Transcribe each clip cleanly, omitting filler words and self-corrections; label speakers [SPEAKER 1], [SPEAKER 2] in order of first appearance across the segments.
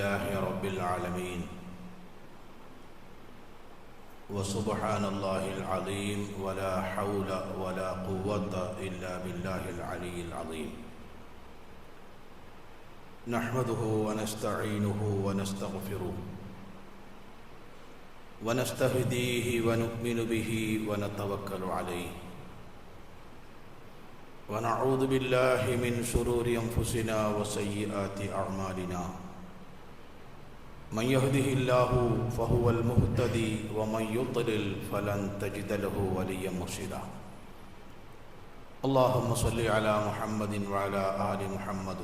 [SPEAKER 1] لله رب العالمين وسبحان الله العظيم ولا حول ولا قوة إلا بالله العلي العظيم نحمده ونستعينه ونستغفره ونستهديه ونؤمن به ونتوكل عليه ونعوذ بالله من شرور أنفسنا وسيئات أعمالنا من يهده الله فهو المهتدي ومن يضلل فلن تجد له وليا مرشدا اللهم صل على محمد وعلى آل محمد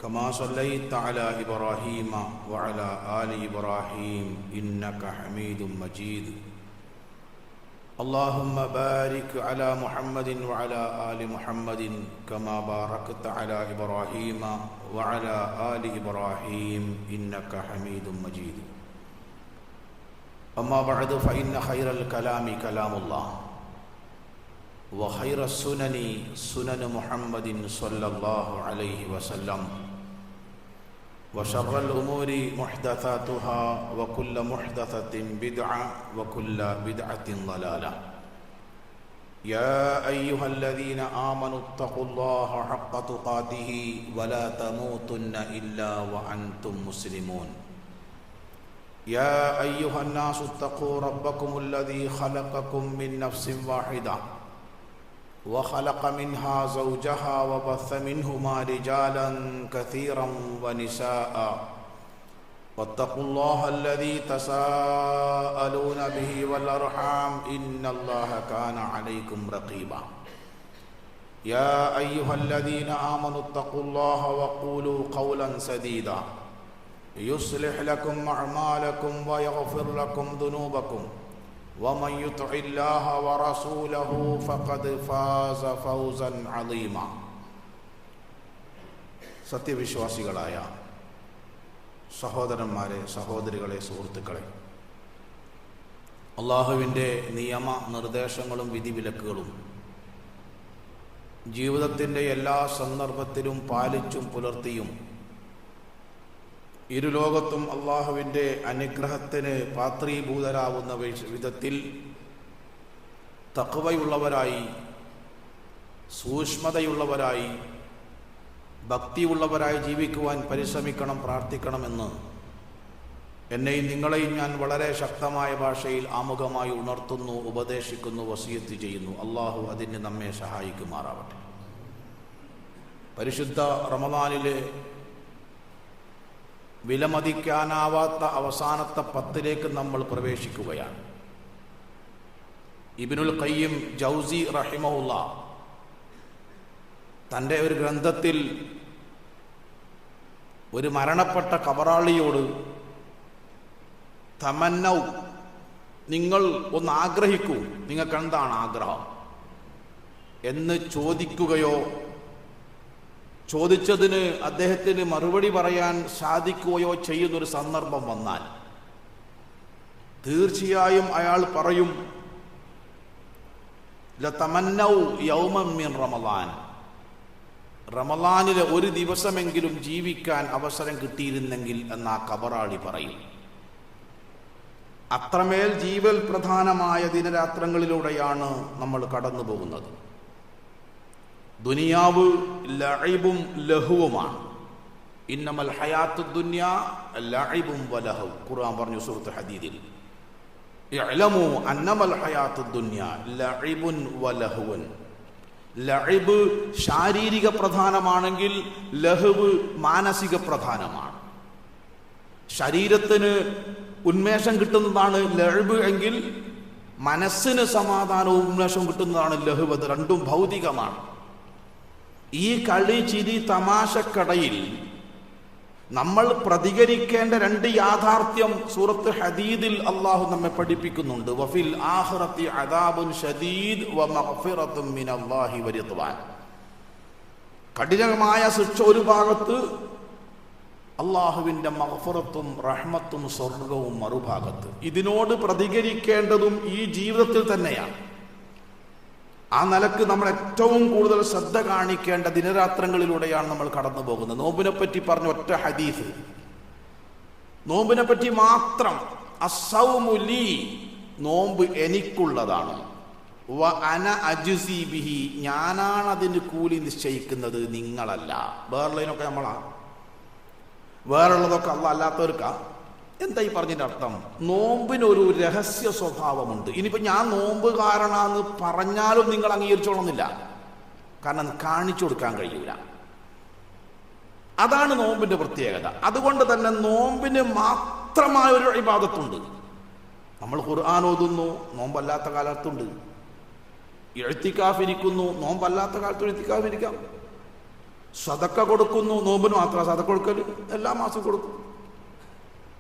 [SPEAKER 1] كما صليت على إبراهيم وعلى آل إبراهيم إنك حميد مجيد اللهم بارك على محمد وعلى آل محمد كما باركت على إبراهيم وعلى آل إبراهيم إنك حميد مجيد أما بعد فإن خير الكلام كلام الله وخير السنن سنن محمد صلى الله عليه وسلم وشر الأمور محدثاتها وكل محدثة بدعة وكل بدعة ضلالة يا أيها الذين آمنوا اتقوا الله حق تقاته ولا تموتن إلا وأنتم مسلمون يا أيها الناس اتقوا ربكم الذي خلقكم من نفس واحدة وخلق منها زوجها وبث منهما رجالا كثيرا ونساء واتقوا الله الذي تساءلون به والأرحام إن الله كان عليكم رقيبا يا أيها الذين آمنوا اتقوا الله وقولوا قولا سديدا يصلح لكم أعمالكم ويغفر لكم ذنوبكم ومن يطع الله ورسوله فقد فاز فوزا عظيما സത്യവിശ്വാസികളായ സഹോദരന്മാരെ, സഹോദരികളെ, സുഹൃത്തുക്കളെ, അള്ളാഹുവിൻ്റെ നിയമ നിർദ്ദേശങ്ങളും വിധിവിലക്കുകളും ജീവിതത്തിൻ്റെ എല്ലാ സന്ദർഭത്തിലും പാലിച്ചും പുലർത്തിയും ഇരുലോകത്തും അള്ളാഹുവിൻ്റെ അനുഗ്രഹത്തിന് പാത്രീഭൂതരാവുന്ന വിധത്തിൽ തഖ്വയുള്ളവരായി, സൂക്ഷ്മതയുള്ളവരായി, ഭക്തിയുള്ളവരായി ജീവിക്കുവാൻ പരിശ്രമിക്കണം, പ്രാർത്ഥിക്കണമെന്ന് എന്നെയും നിങ്ങളെയും ഞാൻ വളരെ ശക്തമായ ഭാഷയിൽ ആമുഖമായി ഉണർത്തുന്നു, ഉപദേശിക്കുന്നു, വസിയത്ത് ചെയ്യുന്നു. അള്ളാഹു അതിന് നമ്മെ സഹായിക്കുമാറാവട്ടെ. പരിശുദ്ധ റമദാനിലെ വിലമതിക്കാനാവാത്ത അവസാനത്തെ 10 നമ്മൾ പ്രവേശിക്കുകയാണ്. ഇബ്നുൽ ഖയ്യിം ജൗസി റഹിമഹുല്ലാ തൻ്റെ ഒരു ഗ്രന്ഥത്തിൽ ഒരു മരണപ്പെട്ട കബറാളിയോട് തമന്നൗ, നിങ്ങൾ ഒന്ന് ആഗ്രഹിക്കൂ, നിങ്ങൾക്ക് എന്താണ് ആഗ്രഹം എന്ന് ചോദിക്കുകയോ ചോദിച്ചതിന് അദ്ദേഹത്തിന് മറുപടി പറയാൻ സാധിക്കുകയോ ചെയ്യുന്നൊരു സന്ദർഭം വന്നാൽ തീർച്ചയായും അയാൾ പറയും ലതമന്നൗ യൗമൻ മിൻ റമളാൻ, റമളാനിലെ ഒരു ദിവസമെങ്കിലും ജീവിക്കാൻ അവസരം കിട്ടിയിരുന്നെങ്കിൽ എന്ന് ആ കബറാളി പറയും. അത്രമേൽ ജീവൽ പ്രധാനമായ ദിനരാത്രങ്ങളിലൂടെയാണ് നമ്മൾ കടന്നു പോകുന്നത്. ദുനിയാവ് ലഅബും ലഹുവുമാണ്. ഇന്നമൽ ഹയാത്തുദ് ദുനിയ ലഅബും വലഹു. ഖുർആൻ പറഞ്ഞു സൂറത്തുൽ ഹദീദിൽ, ഇഅ്ലമു അന്നമൽ ഹയാത്തുദ് ദുനിയ ലഅബുൻ വലഹുവൻ. ലഅബ് ശാരീരിക പ്രധാനമാണെങ്കിൽ ലഹവ് മാനസിക പ്രധാനമാണ്. ശരീരത്തിന് ഉന്മേഷം കിട്ടുന്നതാണ് ലഅബ് എങ്കിൽ മനസ്സിന് സമാധാനവും ഉന്മേഷവും കിട്ടുന്നതാണ് ലഹവ്. അത് രണ്ടും ഭൗതികമാണ്. ഈ കളി, ചിരി, തമാശക്കടയിൽ നമ്മൾ പ്രതികരിക്കേണ്ട 2 യാഥാർത്ഥ്യം സൂറത്ത് ഹദീദിൽ അള്ളാഹു നമ്മെ പഠിപ്പിക്കുന്നുണ്ട്. വഫിൽ ആഖിറതി അദാബുൻ ശദീദ് വമഗ്ഫിറത്തും മിനല്ലാഹി വറിദ്വാൻ. കഠിനമായ ശിക്ഷ ഒരു ഭാഗത്ത്, അള്ളാഹുവിൻ്റെ മഗ്ഫിറത്തും റഹ്മത്തും സ്വർഗവും മറുഭാഗത്ത്. ഇതിനോട് പ്രതികരിക്കേണ്ടതും ഈ ജീവിതത്തിൽ തന്നെയാണ്. ആ നിലക്ക് നമ്മൾ ഏറ്റവും കൂടുതൽ ശ്രദ്ധ കാണിക്കേണ്ട ദിനരാത്രങ്ങളിലൂടെയാണ് നമ്മൾ കടന്നു പോകുന്നത്. നോമ്പിനെ പറ്റി പറഞ്ഞ ഒറ്റ ഹദീസ്, നോമ്പിനെ പറ്റി മാത്രം. അസ്സൗമു ലീ, നോമ്പ് എനിക്കുള്ളതാണ്. വ അന അജ്സി ബിഹി, ഞാനാണ് അതിന് കൂലി നിശ്ചയിക്കുന്നത്, നിങ്ങളല്ല. വേറുള്ളതിനൊക്കെ നമ്മളാ, വേറുള്ളതൊക്കെ അള്ളാഹ് അല്ലാത്തവർക്കാ. എന്താ ഈ പറഞ്ഞതിന്റെ അർത്ഥം? നോമ്പിനൊരു രഹസ്യ സ്വഭാവമുണ്ട്. ഇനിയിപ്പോ ഞാൻ നോമ്പുകാരനാന്ന് പറഞ്ഞാലും നിങ്ങൾ അംഗീകരിച്ചോളുന്നില്ല, കാരണം കാണിച്ചു കൊടുക്കാൻ കഴിയൂല. അതാണ് നോമ്പിന്റെ പ്രത്യേകത. അതുകൊണ്ട് തന്നെ നോമ്പിന് മാത്രമായ ഒരു ഇബാദത്തുണ്ട്. നമ്മൾ ഖുർആൻ ഓതുന്നു, നോമ്പല്ലാത്ത കാലത്തുണ്ട്. ഇഅ്തികാഫ് ഇരിക്കുന്നു, നോമ്പല്ലാത്ത കാലത്ത് ഇഅ്തികാഫ് ഇരിക്കാം. സദക്ക കൊടുക്കുന്നു, നോമ്പിന് മാത്രം സദക്ക കൊടുക്കൽ, എല്ലാ മാസവും കൊടുക്കും.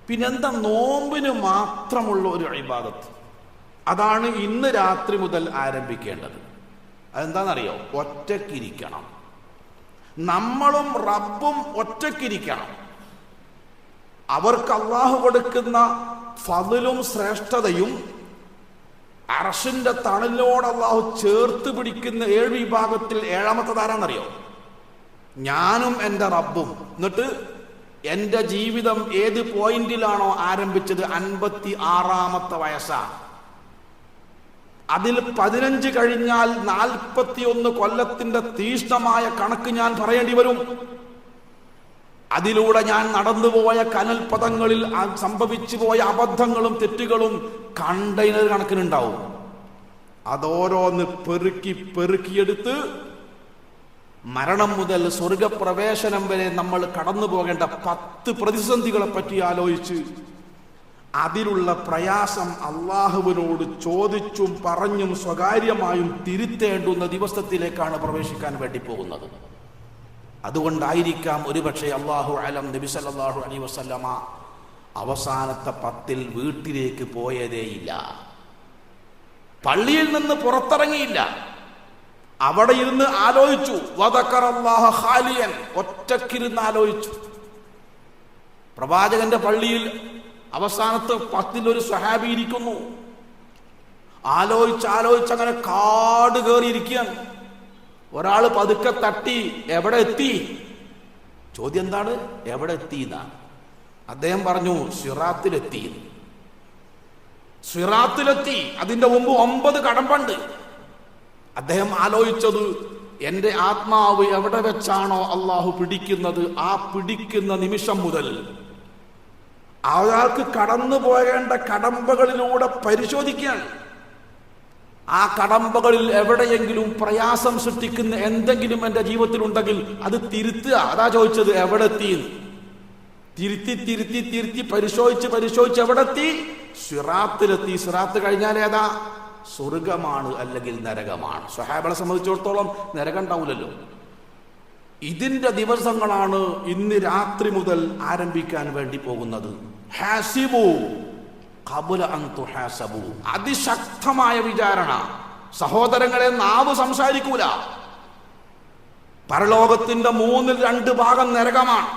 [SPEAKER 1] പിന്നെന്താ നോമ്പിന് മാത്രമുള്ള ഒരു ഇബാദത്ത്? അതാണ് ഇന്ന് രാത്രി മുതൽ ആരംഭിക്കേണ്ടത്. അതെന്താണെന്നറിയോ? ഒറ്റക്കിരിക്കണം. നമ്മളും റബ്ബും ഒറ്റക്കിരിക്കണം. അവർക്ക് അള്ളാഹു കൊടുക്കുന്ന ഫദ്ലും ശ്രേഷ്ഠതയും അർശിന്റെ തണലിനോട് അള്ളാഹു ചേർത്ത് പിടിക്കുന്ന 7 വിഭാഗത്തിൽ 7ാമത്തെ ആരാന്നറിയോ? ഞാനും എൻ്റെ റബ്ബും. എന്നിട്ട് എൻ്റെ ജീവിതം ഏത് പോയിന്റിലാണോ ആരംഭിച്ചത്, 56ാമത്തെ വയസ്സാണ്. അതിൽ 15 കഴിഞ്ഞാൽ 41 കൊല്ലത്തിന്റെ തീഷ്ണമായ കണക്ക് ഞാൻ പറയേണ്ടി വരും. അതിലൂടെ ഞാൻ നടന്നുപോയ കനൽപഥങ്ങളിൽ സംഭവിച്ചു പോയ അബദ്ധങ്ങളും തെറ്റുകളും കണ്ടെയ്നർ കണക്കിനുണ്ടാവും. അതോരോന്ന് പെറുക്കിയെടുത്ത് മരണം മുതൽ സ്വർഗപ്രവേശനം വരെ നമ്മൾ കടന്നു പോകേണ്ട 10 പ്രതിസന്ധികളെ പറ്റി ആലോചിച്ച് അതിലുള്ള പ്രയാസം അള്ളാഹുവിനോട് ചോദിച്ചും പറഞ്ഞും സ്വകാര്യമായും തിരുത്തേണ്ടുന്ന ദിവസത്തിലേക്കാണ് പ്രവേശിക്കാൻ വേണ്ടി പോകുന്നത്. അതുകൊണ്ടായിരിക്കാം ഒരുപക്ഷെ അല്ലാഹു അലം നബി സല്ലല്ലാഹു അലൈഹി വസല്ലമ അവസാനത്തെ 10 വീട്ടിലേക്ക് പോയതേയില്ല, പള്ളിയിൽ നിന്ന് പുറത്തിറങ്ങിയില്ല. അവിടെ ഇരുന്ന് ആലോചിച്ചു. വദക്കറല്ലാഹ ഖാലിയൻ, ഒറ്റക്കിരുന്ന് ആലോചിച്ചു. പ്രവാചകന്റെ പള്ളിയിൽ അവസാനത്തെ 10 ഒരു സ്വഹാബി ഇരിക്കുന്നു. ആലോചിച്ച് അങ്ങനെ കാട് കയറിയിരിക്കുകയാണ്. ഒരാൾ പതുക്കെ തട്ടി, എവിടെ എത്തി? ചോദ്യം എന്താണ്? എവിടെ എത്തി എന്നാണ്. അദ്ദേഹം പറഞ്ഞു, സിറാത്തിലെത്തി. സിറാത്തിലെത്തി. അതിന്റെ മുമ്പ് 9 കടമ്പുണ്ട്. അദ്ദേഹം ആലോചിച്ചത്, എൻ്റെ ആത്മാവ് എവിടെ വെച്ചാണോ അള്ളാഹു പിടിക്കുന്നത്, ആ പിടിക്കുന്ന നിമിഷം മുതൽ അയാൾക്ക് കടന്നു പോകേണ്ട കടമ്പകളിലൂടെ പരിശോധിക്കുകയാണ്. ആ കടമ്പകളിൽ എവിടെയെങ്കിലും പ്രയാസം സൃഷ്ടിക്കുന്ന എന്തെങ്കിലും എൻ്റെ ജീവിതത്തിൽ ഉണ്ടെങ്കിൽ അത് തിരുത്തുക. അതാ ചോദിച്ചത്, എവിടെ എത്തി? തിരുത്തി പരിശോധിച്ച് എവിടെ എത്തി? സിറാത്തിലെത്തി. സിറാത്ത് കഴിഞ്ഞാൽ ഏതാ? സ്വർഗമാണ്, അല്ലെങ്കിൽ നരകമാണ്. സ്വഹാബികളെ സംബന്ധിച്ചിടത്തോളം നരകം ഉണ്ടാവില്ലല്ലോ. ഇതിന്റെ ദിവസങ്ങളാണ് ഇന്ന് രാത്രി മുതൽ ആരംഭിക്കാൻ വേണ്ടി പോകുന്നത്. ഹാസിബു ഖബല അൻ തുഹാസബു, അതിശക്തമായ വിചാരണ. സഹോദരങ്ങളെ, നാവ് സംസാരിക്കൂല. പരലോകത്തിന്റെ 2/3 ഭാഗം നരകമാണ്.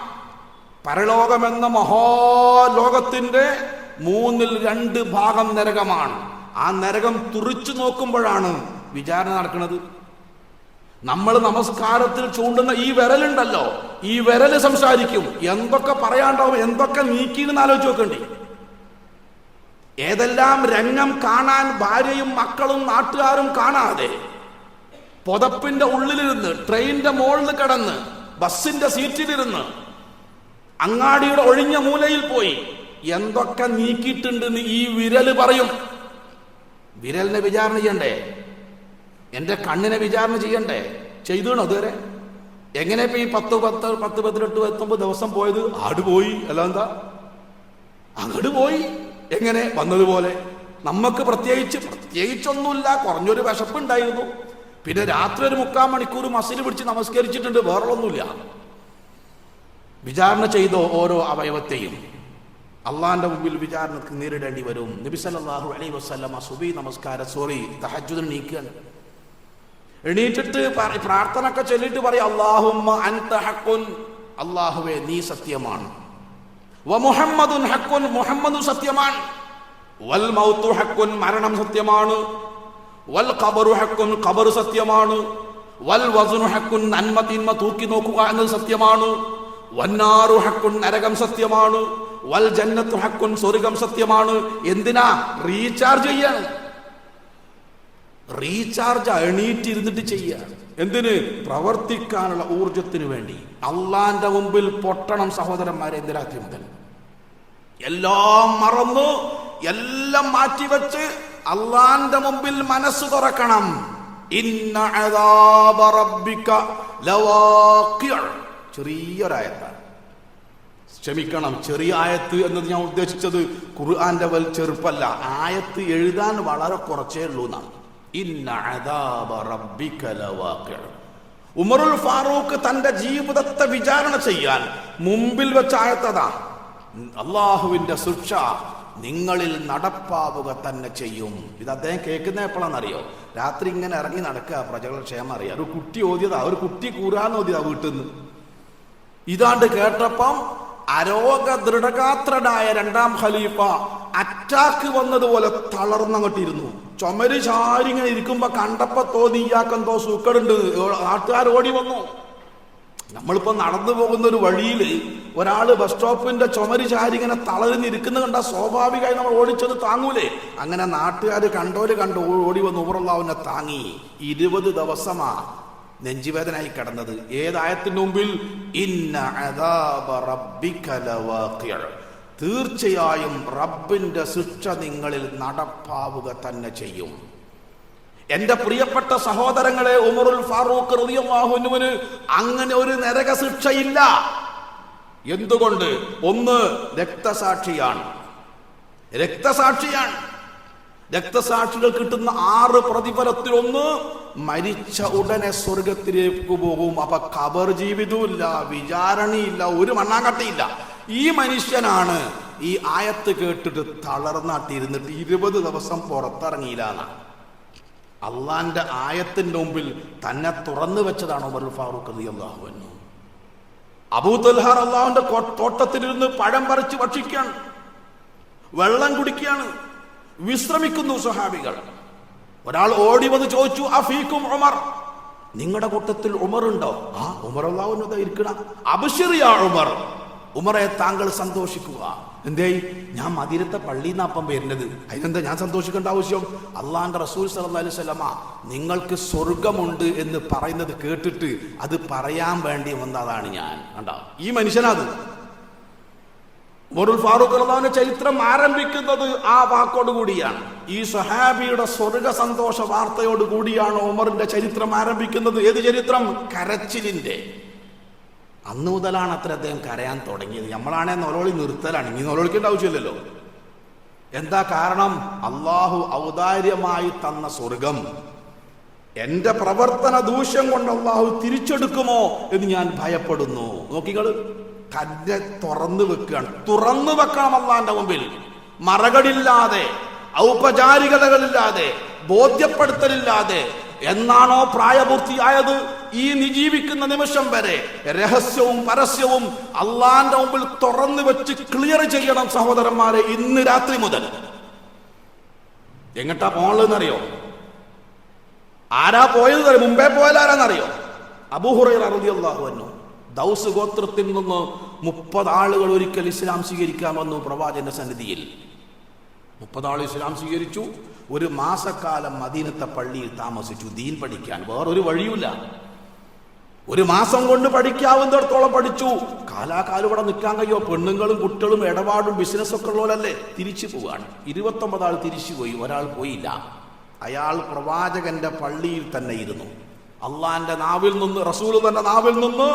[SPEAKER 1] പരലോകമെന്ന മഹാലോകത്തിന്റെ 2/3 ഭാഗം നരകമാണ്. ആ നരകം തുറിച്ചു നോക്കുമ്പോഴാണ് വിചാരണ നടക്കുന്നത്. നമ്മൾ നമസ്കാരത്തിൽ ചൂണ്ടുന്ന ഈ വിരലുണ്ടല്ലോ, ഈ വിരല് സംസാരിക്കും. എന്തൊക്കെ പറയാണ്ടാവും, എന്തൊക്കെ നീക്കിയെന്ന് ആലോചിച്ച് നോക്കണ്ടേ. ഏതെല്ലാം രംഗം കാണാൻ ഭാര്യയും മക്കളും നാട്ടുകാരും കാണാതെ പുതപ്പിന്റെ ഉള്ളിലിരുന്ന്, ട്രെയിനിന്റെ മുകളിൽ കിടന്ന്, ബസ്സിന്റെ സീറ്റിലിരുന്ന്, അങ്ങാടിയുടെ ഒഴിഞ്ഞ മൂലയിൽ പോയി എന്തൊക്കെ നീക്കിയിട്ടുണ്ടെന്ന് ഈ വിരല് പറയും. വിരലിനെ വിചാരണ ചെയ്യണ്ടേ? എൻ്റെ കണ്ണിനെ വിചാരണ ചെയ്യണ്ടേ? ചെയ്തണോ അതുവരെ? എങ്ങനെ ഇപ്പൊ ഈ 10, 18, 19 ദിവസം പോയത്? ആടുപോയി. അല്ല എന്താ, അങ്ങോട്ട് പോയി. എങ്ങനെ വന്നതുപോലെ. നമുക്ക് പ്രത്യേകിച്ചൊന്നുമില്ല, കുറഞ്ഞൊരു വിശപ്പുണ്ടായിരുന്നു. പിന്നെ രാത്രി ഒരു 3/4 മണിക്കൂർ മസിൽ പിടിച്ച് നമസ്കരിച്ചിട്ടുണ്ട്, വേറൊന്നുമില്ല. വിചാരണ ചെയ്തോ ഓരോ അവയവത്തെയും? അള്ളാന്റെ മുമ്പിൽ വിചാരണക്ക് നേരിടേണ്ടി വരും. നബി സല്ലല്ലാഹു അലൈഹി വസല്ലമ സുബഹി തഹജ്ജുദിന് നീക്കുകയാണ്. എണീറ്റിട്ട് പ്രാർത്ഥന ഒക്കെ ചൊല്ലിട്ട് പറയും, അല്ലാഹുമ്മ അൻത ഹഖ്ഖുൻ, അല്ലാഹുവേ നീ സത്യമാണ്. വ മുഹമ്മദുൻ ഹഖ്ഖുൻ, മുഹമ്മദു സത്യമാണ്. വൽ മൗതു ഹഖ്ഖുൻ, മരണം സത്യമാണ്. വൽ ഖബറു ഹഖ്ഖുൻ, ഖബർ സത്യമാണ്. വൽ വസ്നു ഹഖ്ഖുൻ, നന്മ തിന്മ തൂക്കി നോക്കുക എന്നത് സത്യമാണ്. വന്നാറു ഹഖ്ഖുൻ, നരകം സത്യമാണ്. വൽ ജന്നത്തു ഹഖ്കുൻ, സ്വർഗം സത്യമാണ്. എന്തിനാ? റീചാർജ് ചെയ്യാണ്. റീചാർജ് എണീറ്റിരുന്നിട്ട് ചെയ്യാണ്. എന്തിന്? പ്രവർത്തിക്കാനുള്ള ഊർജത്തിന് വേണ്ടി. അള്ളാന്റെ മുമ്പിൽ പൊട്ടണം സഹോദരന്മാരെ. ഇന്ന് രാത്രി മുതൽ എല്ലാം മറന്നു, എല്ലാം മാറ്റിവെച്ച് അള്ളാന്റെ മുമ്പിൽ മനസ്സ് തുറക്കണം. ഇന്ന അദാബ റബ്ബിക ലവാഖിഅ. ചെറിയൊരായത്താണ്, ക്ഷമിക്കണം, ചെറിയ ആയത്ത് എന്നത് ഞാൻ ഉദ്ദേശിച്ചത് ഖുർആന്റെ വൽ ചെറുപ്പല്ല. ആയത്ത് എഴുതാൻ വളരെ കുറച്ചേ ഉള്ളൂ എന്നാണ്. ഇന്ന അദാബ റബ്ബിക ലവാഖിഅ. ഉമറുൽ ഫാറൂഖ് തന്റെ ജീവിതത്തെ വിചാരണ ചെയ്യാൻ മുമ്പിൽ വെച്ച ആയത്തതാ. അള്ളാഹുവിന്റെ ശിക്ഷ നിങ്ങളിൽ നടപ്പാവുക തന്നെ ചെയ്യും. ഇത് അദ്ദേഹം കേൾക്കുന്ന എപ്പോഴാണെന്നറിയോ? രാത്രി ഇങ്ങനെ ഇറങ്ങി നടക്കുക, പ്രജകളുടെ ക്ഷേമം അറിയാം. ഒരു കുട്ടി ഓതിയതാ, ഒരു കുട്ടി കൂരാൻ ഓതിയതാ വീട്ടിൽ നിന്ന്. ഇതാണ്ട് കേട്ടപ്പം അരോഗ ദൃഢഗാത്രനായ രണ്ടാം ഖലീഫ അറ്റാക്ക് വന്നതുപോലെ തളർന്നങ്ങോട്ടിരുന്നു. ചുമര് ചാരിങ്ങനെ ഇരിക്കുമ്പോ കണ്ടപ്പോ തോന്നി ഇയാക്കെന്തോ സൂക്കടുണ്ട്. നാട്ടുകാർ ഓടി വന്നു. നമ്മളിപ്പോ നടന്നു പോകുന്ന ഒരു വഴിയിൽ ഒരാള് ബസ് സ്റ്റോപ്പിന്റെ ചുമര് ചാരിങ്ങനെ തളർന്നിരിക്കുന്ന കണ്ട സ്വാഭാവികമായി നമ്മൾ ഓടിച്ചത് താങ്ങൂലേ? അങ്ങനെ നാട്ടുകാർ കണ്ടോര് കണ്ട് ഓടി വന്ന് ഉമറുള്ളാഹുവിനെ താങ്ങി. 20 ദിവസമാ നെഞ്ചുവേദനായി കിടന്നത്. ഏതായത്തിന് മുമ്പിൽ? ഇന്ന അദാബ റബ്ബിക ലവാഖിഅ. തീർച്ചയായും റബ്ബിന്റെ ശിക്ഷ നിങ്ങളിൽ നടപ്പാവുക തന്നെ ചെയ്യും. എന്റെ പ്രിയപ്പെട്ട സഹോദരങ്ങളെ, ഉമറുൽ ഫാറൂഖ് റളിയല്ലാഹു അൻഹുവിന് അങ്ങനെ ഒരു നരക ശിക്ഷയില്ല. എന്തുകൊണ്ട്? ഒന്ന്, രക്തസാക്ഷിയാണ്. രക്തസാക്ഷികൾ കിട്ടുന്ന 6 പ്രതിഫലത്തിൽ ഒന്ന്, മരിച്ച ഉടനെ സ്വർഗത്തിലേക്ക് പോകും. അപ്പൊ ഖബർ ജീവിതമില്ല, വിചാരണയില്ല, ഒരു മണ്ണാങ്കട്ടയില്ല. ഈ മനുഷ്യനാണ് ഈ ആയത്ത് കേട്ടിട്ട് തളർന്നാട്ടിരുന്നിട്ട് 20 ദിവസം പുറത്തിറങ്ങിയില്ല എന്നാണ്. അള്ളാന്റെ ആയത്തിന്റെ മുമ്പിൽ തന്നെ തുറന്നു വെച്ചതാണ് ഉമറുൽ ഫാറൂഖ് റളിയല്ലാഹു അൻഹു. അബൂ തൽഹ അള്ളാഹുവിന്റെ തോട്ടത്തിലിരുന്ന് പഴം പറിച്ച് ഭക്ഷിക്കുകയാണ്, വെള്ളം കുടിക്കുകയാണ്, വിശ്രമിക്കുന്നു സ്വഹാബികൾ. ഒരാൾ ഓടി വന്ന് ചോദിച്ചു, അഫീക്കും ഉമർ, നിങ്ങളുടെ കൂട്ടത്തിൽ ഉമർ ഉണ്ടോ? ആ, ഉമർ അള്ളാഹു ഇരിക്കണം. അബ്ശിർ യാ ഉമർ, ഉമറെ താങ്കൾ സന്തോഷിക്കുക. എന്തേ? ഞാൻ മദീനത്തെ പള്ളിയിൽ നിന്ന് അപ്പം വരുന്നത്, അതിനെന്താ ഞാൻ സന്തോഷിക്കേണ്ട ആവശ്യം? അള്ളാന്റെ റസൂൽ സല്ലല്ലാഹു അലൈഹി വസല്ലമ നിങ്ങൾക്ക് സ്വർഗമുണ്ട് എന്ന് പറയുന്നത് കേട്ടിട്ട് അത് പറയാൻ വേണ്ടി വന്നതാണ് ഞാൻ. കണ്ടോ, ഈ മനുഷ്യനത്. ഉമറുൽ ഫാറൂഖ് റളിയല്ലാഹുവിന്റെ ചരിത്രം ആരംഭിക്കുന്നത് ആ വാക്കോട് കൂടിയാണ്. ഈ സ്വഹാബിയുടെ സ്വർഗ സന്തോഷ വാർത്തയോട് കൂടിയാണ് ഉമറിന്റെ ചരിത്രം ആരംഭിക്കുന്നത്. ഏത് ചരിത്രം? കരച്ചിലിന്റെ. അന്ന് മുതലാണ് അത്ര അദ്ദേഹം കരയാൻ തുടങ്ങിയത്. നമ്മളാണെ നൊലോളി നിർത്തലാണ്, ഇനി നൊലോളിക്കേണ്ട ആവശ്യമില്ലല്ലോ. എന്താ കാരണം? അള്ളാഹു ഔദാര്യമായി തന്ന സ്വർഗം എന്റെ പ്രവർത്തന ദൂഷ്യം കൊണ്ട് അള്ളാഹു തിരിച്ചെടുക്കുമോ എന്ന് ഞാൻ ഭയപ്പെടുന്നു. നോക്കികള്, കല്ല് തുറന്നു വെക്കുകയാണ്. തുറന്നു വെക്കണം അള്ളാന്റെ മുമ്പിൽ, മറകളില്ലാതെ, ഔപചാരികതകളില്ലാതെ, ബോധ്യപ്പെടുത്തലില്ലാതെ. എന്നാണോ പ്രായപൂർത്തിയായത്, ഈ ജീവിക്കുന്ന നിമിഷം വരെ രഹസ്യവും പരസ്യവും അള്ളാന്റെ മുമ്പിൽ തുറന്നു വെച്ച് ക്ലിയർ ചെയ്യണം സഹോദരന്മാരെ. ഇന്ന് രാത്രി മുതൽ എങ്ങട്ടാ പോകണെന്നറിയോ? ആരാ പോയത്? മുമ്പേ പോയാലാരാന്നറിയോ? അബൂ ഹുറൈറ റളിയല്ലാഹു അൻഹു. ദൗസ് ഗോത്രത്തിൽ നിന്ന് 30 ആളുകൾ ഒരിക്കൽ ഇസ്ലാം സ്വീകരിക്കാൻ വന്നു പ്രവാചകന്റെ സന്നിധിയിൽ. 30 ആൾ ഇസ്ലാം സ്വീകരിച്ചു. ഒരു മാസക്കാലം മദീനത്തെ പള്ളിയിൽ താമസിച്ചു ദീൻ പഠിക്കാൻ. വേറൊരു വഴിയുമില്ല. 1 മാസം കൊണ്ട് പഠിക്കാവുന്നിടത്തോളം പഠിച്ചു. കാലാകാലം ഇവിടെ നിൽക്കാൻ കഴിയോ? പെണ്ണുങ്ങളും കുട്ടികളും ഇടപാടും ബിസിനസ്സൊക്കെ ഉള്ളവരല്ലേ? തിരിച്ചു പോവാണ്. 29 ആൾ തിരിച്ചുപോയി, ഒരാൾ പോയില്ല. അയാൾ പ്രവാചകന്റെ പള്ളിയിൽ തന്നെ ഇരുന്നു. അള്ളാന്റെ നാവിൽ നിന്ന്, റസൂൽ തന്റെ നാവിൽ നിന്ന്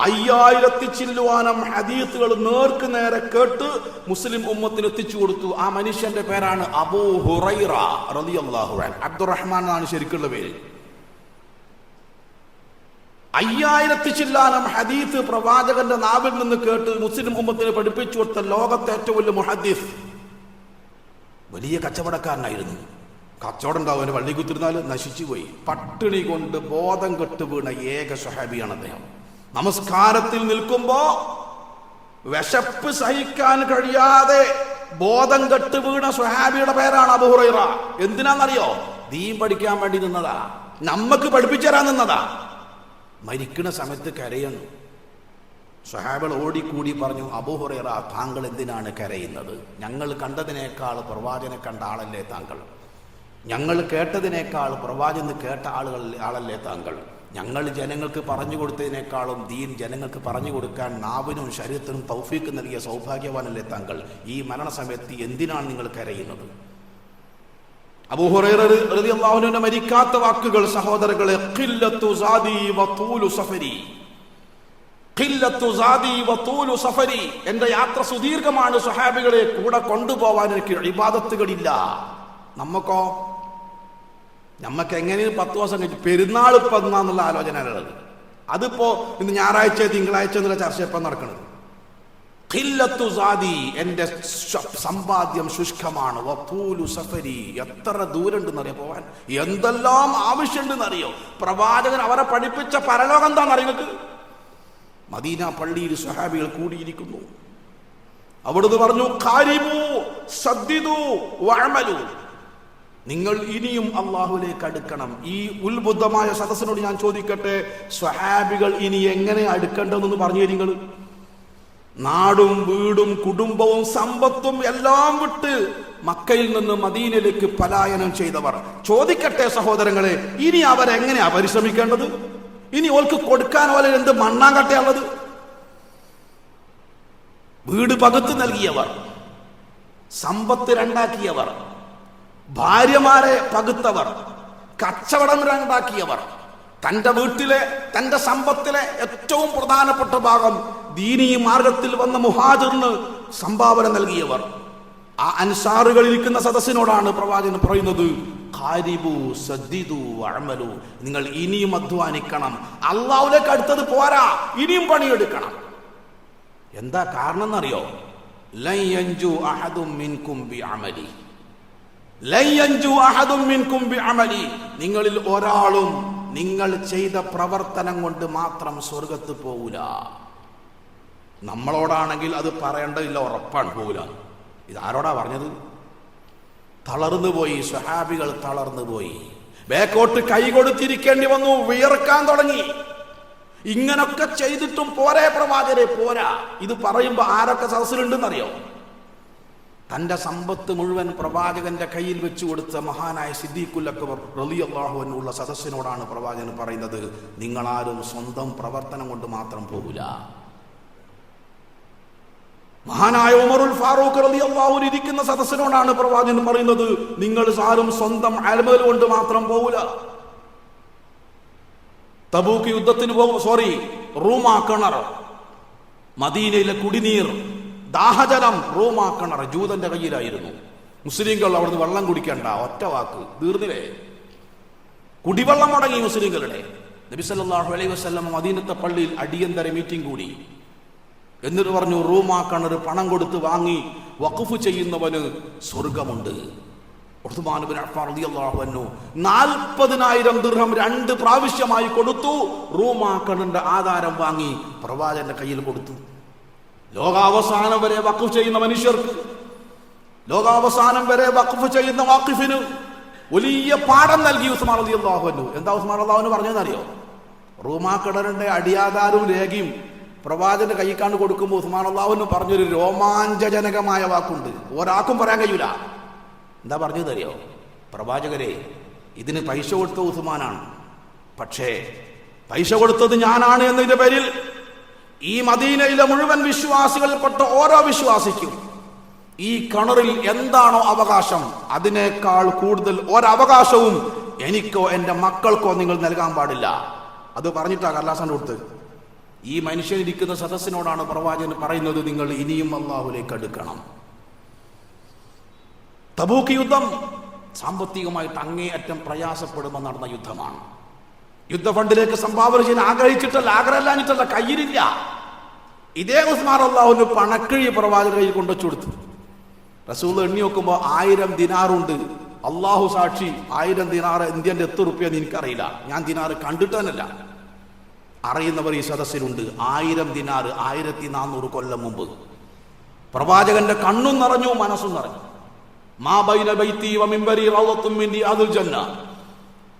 [SPEAKER 1] 5000 ചില്ലുവാനം ഹദീസുകൾ നേർക്ക് നേരെ കേട്ട് മുസ്ലിം ഉമ്മത്തിന് എത്തിച്ചു കൊടുത്തു. ആ മനുഷ്യന്റെ പേരാണ് അബൂ ഹുറൈറ റളിയല്ലാഹു അൻഹു. അബ്ദുറഹ്മാൻ എന്നാണ് ശരിക്കുള്ള പേര്. 5000 ചില്ലാനം ഹദീസ് പ്രവാചകന്റെ നാവിൽ നിന്ന് കേട്ട് മുസ്ലിം ഉമ്മത്തിന് പഠിപ്പിച്ചു കൊടുത്ത ലോകത്തെ ഏറ്റവും വലിയ മുഹദ്ദിസ്. വലിയ കച്ചവടക്കാരനായിരുന്നു. കച്ചവടം ഉണ്ടാവും, അവന് വള്ളി കുത്തിരുന്നാൽ നശിച്ചു പോയി. പട്ടിണി കൊണ്ട് ബോധം കെട്ട് വീണ ഏക സ്വഹാബിയാണ് അദ്ദേഹം. നമസ്കാരത്തിൽ നിൽക്കുമ്പോ വിശപ്പ് സഹിക്കാൻ കഴിയാതെ ബോധം കെട്ട് വീണ സ്വഹാബിയുടെ പേരാണ് അബൂ ഹുറൈറ. എന്തിനാണെന്നറിയോ? ദീൻ പഠിക്കാൻ വേണ്ടി നിന്നതാ, നമ്മക്ക് പഠിപ്പിച്ചു തരാൻ നിന്നതാ. മരിക്കുന്ന സമയത്ത് കരയുന്നു. സ്വഹാബികൾ ഓടിക്കൂടി പറഞ്ഞു, അബൂ ഹുറൈറ, താങ്കൾ എന്തിനാണ് കരയുന്നത്? ഞങ്ങൾ കണ്ടതിനേക്കാൾ പ്രവാചകനെ കണ്ട ആളല്ലേ താങ്കൾ? ഞങ്ങൾ കേട്ടതിനേക്കാൾ പ്രവാചകന് കേട്ട ആളല്ലേ താങ്കൾ? ഞങ്ങൾ ജനങ്ങൾക്ക് പറഞ്ഞു കൊടുത്തതിനേക്കാളും ദീൻ ജനങ്ങൾക്ക് പറഞ്ഞു കൊടുക്കാൻ നാവിനും ശരീരത്തിനും തൗഫീക്ക് നൽകിയ സൗഭാഗ്യവാനല്ലേ താങ്കൾ? ഈ മരണസമയത്ത് എന്തിനാണ് നിങ്ങൾ കരയുന്നത്? അബൂ ഹുറൈറ റളിയല്ലാഹു അൻഹു മരിക്കാത്ത വാക്കുകൾ സഹോദരങ്ങളെ, ഖില്ലത്തു സാദി വതൂലു സഫരി, ഖില്ലത്തു സാദി വതൂലു സഫരി, എന്റെ യാത്ര സുദീർഘമാണ് സ്വഹാബികളെ, കൂടെ കൊണ്ടുപോകാൻ എനിക്ക് ഇബാദത്തുകളില്ല. നമ്മക്ക് എങ്ങനെയും 10 ദിവസം കഴിഞ്ഞ് പെരുന്നാൾ ഇപ്പം എന്നാന്നുള്ള ആലോചനയുള്ളത്. അതിപ്പോ ഇന്ന് ഞായറാഴ്ച തിങ്കളാഴ്ച എന്നുള്ള ചർച്ച ഇപ്പം നടക്കുന്നത്. ഖില്ലത്തു സാദി, എന്റെ സമ്പാദ്യം ശുഷ്കമാണ്. വതൂലു സഫരി, എത്ര ദൂരമുണ്ടെന്നറിയോ പോവാൻ, എന്തെല്ലാം ആവശ്യമുണ്ടെന്നറിയോ? പ്രവാചകൻ അവരെ പഠിപ്പിച്ച പരലോകം എന്താണെന്നറിയോ? മദീന പള്ളിയിൽ സ്വഹാബികൾ കൂടിയിരിക്കുന്നു. അവിടുന്ന് പറഞ്ഞു, ഖാരിബു സദ്ദിദു വഅമലു, നിങ്ങൾ ഇനിയും അള്ളാഹുലേക്ക് അടുക്കണം. ഈ ഉത്ബുദ്ധമായ സദസ്സിനോട് ഞാൻ ചോദിക്കട്ടെ, സ്വഹാബികൾ ഇനി എങ്ങനെ അടുക്കേണ്ടതെന്ന് പറഞ്ഞു നിങ്ങൾ? നാടും വീടും കുടുംബവും സമ്പത്തും എല്ലാം വിട്ട് മക്കയിൽ നിന്ന് മദീനയിലേക്ക് പലായനം ചെയ്തവർ, ചോദിക്കട്ടെ സഹോദരങ്ങളെ, ഇനി അവരെങ്ങനെയാ പരിശ്രമിക്കേണ്ടത്? ഇനി ഓൾക്ക് കൊടുക്കാൻ പോലെ എന്ത് മണ്ണാങ്കട്ടയുള്ളത്? വീട് പകുത്ത് നൽകിയവർ, സമ്പത്ത് രണ്ടാക്കിയവർ, ഭാര്യമാരെ പകുത്തവർ, കച്ചവടം രണ്ടാക്കിയവർ, തന്റെ വീട്ടിലെ തന്റെ സമ്പത്തിലെ ഏറ്റവും പ്രധാനപ്പെട്ട ഭാഗം ദീനീ മാർഗത്തിൽ വന്ന മുഹാജിറിന് സംഭാവന നൽകിയവർ, ആ അൻസാറുകൾ ഇരിക്കുന്ന സദസ്സിനോടാണ് പ്രവാചകൻ പറയുന്നത്, ഖാരിബു സദ്ദിദു വഅമലു, നിങ്ങൾ ഇനിയും അധ്വാനിക്കണം. അള്ളാഹുവിലേക്ക് അടുത്തത് പോരാ, ഇനിയും പണിയെടുക്കണം. എന്താ കാരണം എന്നറിയോ? ലൻ യൻജു അഹദും മിൻകും ബിഅമലി, ലൻ യൻജു അഹദും മിൻകും ബിഅമലി, നിങ്ങളിൽ ഒരാളും നിങ്ങൾ ചെയ്ത പ്രവർത്തനം കൊണ്ട് മാത്രം സ്വർഗത്ത് പോകൂല. നമ്മളോടാണെങ്കിൽ അത് പറയേണ്ടതില്ല, ഉറപ്പാണ് പോകൂല. ഇതാരോടാ പറഞ്ഞത്? തളർന്നു പോയി സ്വഹാബികൾ, തളർന്നു പോയി. ബേക്കോട്ട് കൈ കൊടുത്തിരിക്കേണ്ടി വന്നു, വിയർക്കാൻ തുടങ്ങി. ഇങ്ങനൊക്കെ ചെയ്തിട്ടും പോരേ പ്രവാചകരെ, പോരാ. ഇത് പറയുമ്പോ ആരൊക്കെ സദസ്സിലുണ്ടെന്നറിയോ? തന്റെ സമ്പത്ത് മുഴുവൻ പ്രവാചകന്റെ കയ്യിൽ വെച്ചു കൊടുത്ത മഹാനായ സിദ്ദീഖുൽ അക്ബർ റളിയല്ലാഹു അൻഹു ഉള്ള സദസ്സിനോടാണ് പ്രവാചകൻ പറയുന്നത്, നിങ്ങളാരും സ്വന്തം പ്രവർത്തനം കൊണ്ട് മാത്രം പോകില്ല. മഹാനായ ഉമറുൽ ഫാറൂഖ് റളിയല്ലാഹു അൻഹു ഇരിക്കുന്ന സദസ്സിനോടാണ് പ്രവാചകൻ പറയുന്നത്, നിങ്ങൾ ആരും സ്വന്തം അമൽ കൊണ്ട് മാത്രം പോകില്ല. തബൂക്ക് യുദ്ധത്തിന് റൂമാ കിണർ, മദീനയിലെ കുടിനീർ, ദാഹജലം, റൂമാ കിണർ ജൂതന്റെ കയ്യിലായിരുന്നു. മുസ്ലിങ്ങൾ അവിടുന്ന് വെള്ളം കുടിക്കണ്ട, ഒറ്റ വാക്ക്, തീർന്നില്ലേ? കുടിവെള്ളം മുടങ്ങി മുസ്ലിങ്ങളുടെ. നബി സല്ലല്ലാഹു അലൈഹി വസല്ലം മദീനത്തെ പള്ളിയിൽ അടിയന്തര മീറ്റിംഗ് കൂടി. എന്നിട്ട് പറഞ്ഞു, റൂമാ കിണർ പണം കൊടുത്ത് വാങ്ങി വഖഫ് ചെയ്യുന്നവന് സ്വർഗമുണ്ട്. ഉസ്മാൻ ഇബ്നു അഫ്ഫാൻ റളിയല്ലാഹു അൻഹു 40,000 ദിർഹം 2 പ്രാവശ്യമായി കൊടുത്തു. റൂമാ കിണറിന്റെ ആധാരം വാങ്ങി പ്രവാചകന്റെ കയ്യിൽ കൊടുത്തു. ലോകാവസാനം വരെ വഖഫ് ചെയ്യുന്ന മനുഷ്യർക്ക്, ലോകാവസാനം വരെ വഖഫ് ചെയ്യുന്ന വാഖിഫിന് വലിയ പാഠം നൽകി ഉസ്മാൻ റളിയല്ലാഹു അൻഹു. എന്താ ഉസ്മാൻ റളിയല്ലാഹു അൻഹു പറഞ്ഞതെന്നറിയോ? റൂമാ കിണറിന്റെ അടിയാധാരവും രേഖയും പ്രവാചകന്റെ കൈക്കാണ്ട് കൊടുക്കുമ്പോൾ ഉസ്മാൻ റളിയല്ലാഹു അൻഹു പറഞ്ഞൊരു രോമാഞ്ചജനകമായ വാക്കുണ്ട്, ഒരാൾക്കും പറയാൻ കഴിയൂല. എന്താ പറഞ്ഞതറിയോ? പ്രവാചകരെ, ഇതിന് പൈസ കൊടുത്ത ഉസ്മാനാണ്, പക്ഷേ പൈസ കൊടുത്തത് ഞാനാണ് എന്നതിന്റെ പേരിൽ ഈ മദീനയിലെ മുഴുവൻ വിശ്വാസികളിൽപ്പെട്ട ഓരോ വിശ്വാസിക്കും ഈ കിണറിൽ എന്താണോ അവകാശം, അതിനേക്കാൾ കൂടുതൽ ഒരവകാശവും എനിക്കോ എന്റെ മക്കൾക്കോ നിങ്ങൾ നൽകാൻ പാടില്ല. അത് പറഞ്ഞിട്ടാ കർലാസാൻ കൊടുത്ത്. ഈ മനുഷ്യനിരിക്കുന്ന സദസ്സിനോടാണ് പ്രവാചകൻ പറയുന്നത്, നിങ്ങൾ ഇനിയും അല്ലാഹുവിലേക്ക് അടുക്കണം. തബൂക്ക് യുദ്ധം സാമ്പത്തികമായിട്ട് അങ്ങേയറ്റം പ്രയാസപ്പെടുമ്പോൾ നടന്ന യുദ്ധമാണ്. യുദ്ധഫണ്ടിലേക്ക് സംഭാവന ചെയ്യാൻ ആഗ്രഹിച്ചിട്ടല്ല, ആഗ്രഹമില്ലാഞ്ഞിട്ടല്ല, കയ്യിലില്ല. ഇതേ ഉസ്മാൻ റളിയല്ലാഹു അൻഹു പണക്കിഴി പ്രവാചകന്റെ കയ്യിൽ കൊണ്ടുവച്ചു കൊടുത്തു. റസൂൽ എണ്ണി നോക്കുമ്പോൾ 1000 ദിനാറുണ്ട്. അള്ളാഹു സാക്ഷി, 1000 ദിനാറ് ഇന്ത്യന്റെ എത്ര റുപ്യ എനിക്കറിയില്ല, ഞാൻ ദിനാറ് കണ്ടിട്ട് തന്നെയല്ല. അറിയുന്നവർ ഈ സദസ്സിലുണ്ട്. 1000 ദിനാറ് 1400 കൊല്ലം മുമ്പ്. പ്രവാചകന്റെ കണ്ണും നിറഞ്ഞു, മനസ്സും നിറഞ്ഞു. മാ ബൈന ബൈതി വ മിംബരി റൗളത്തും മിൻ റിയാദിൽ ജന്ന,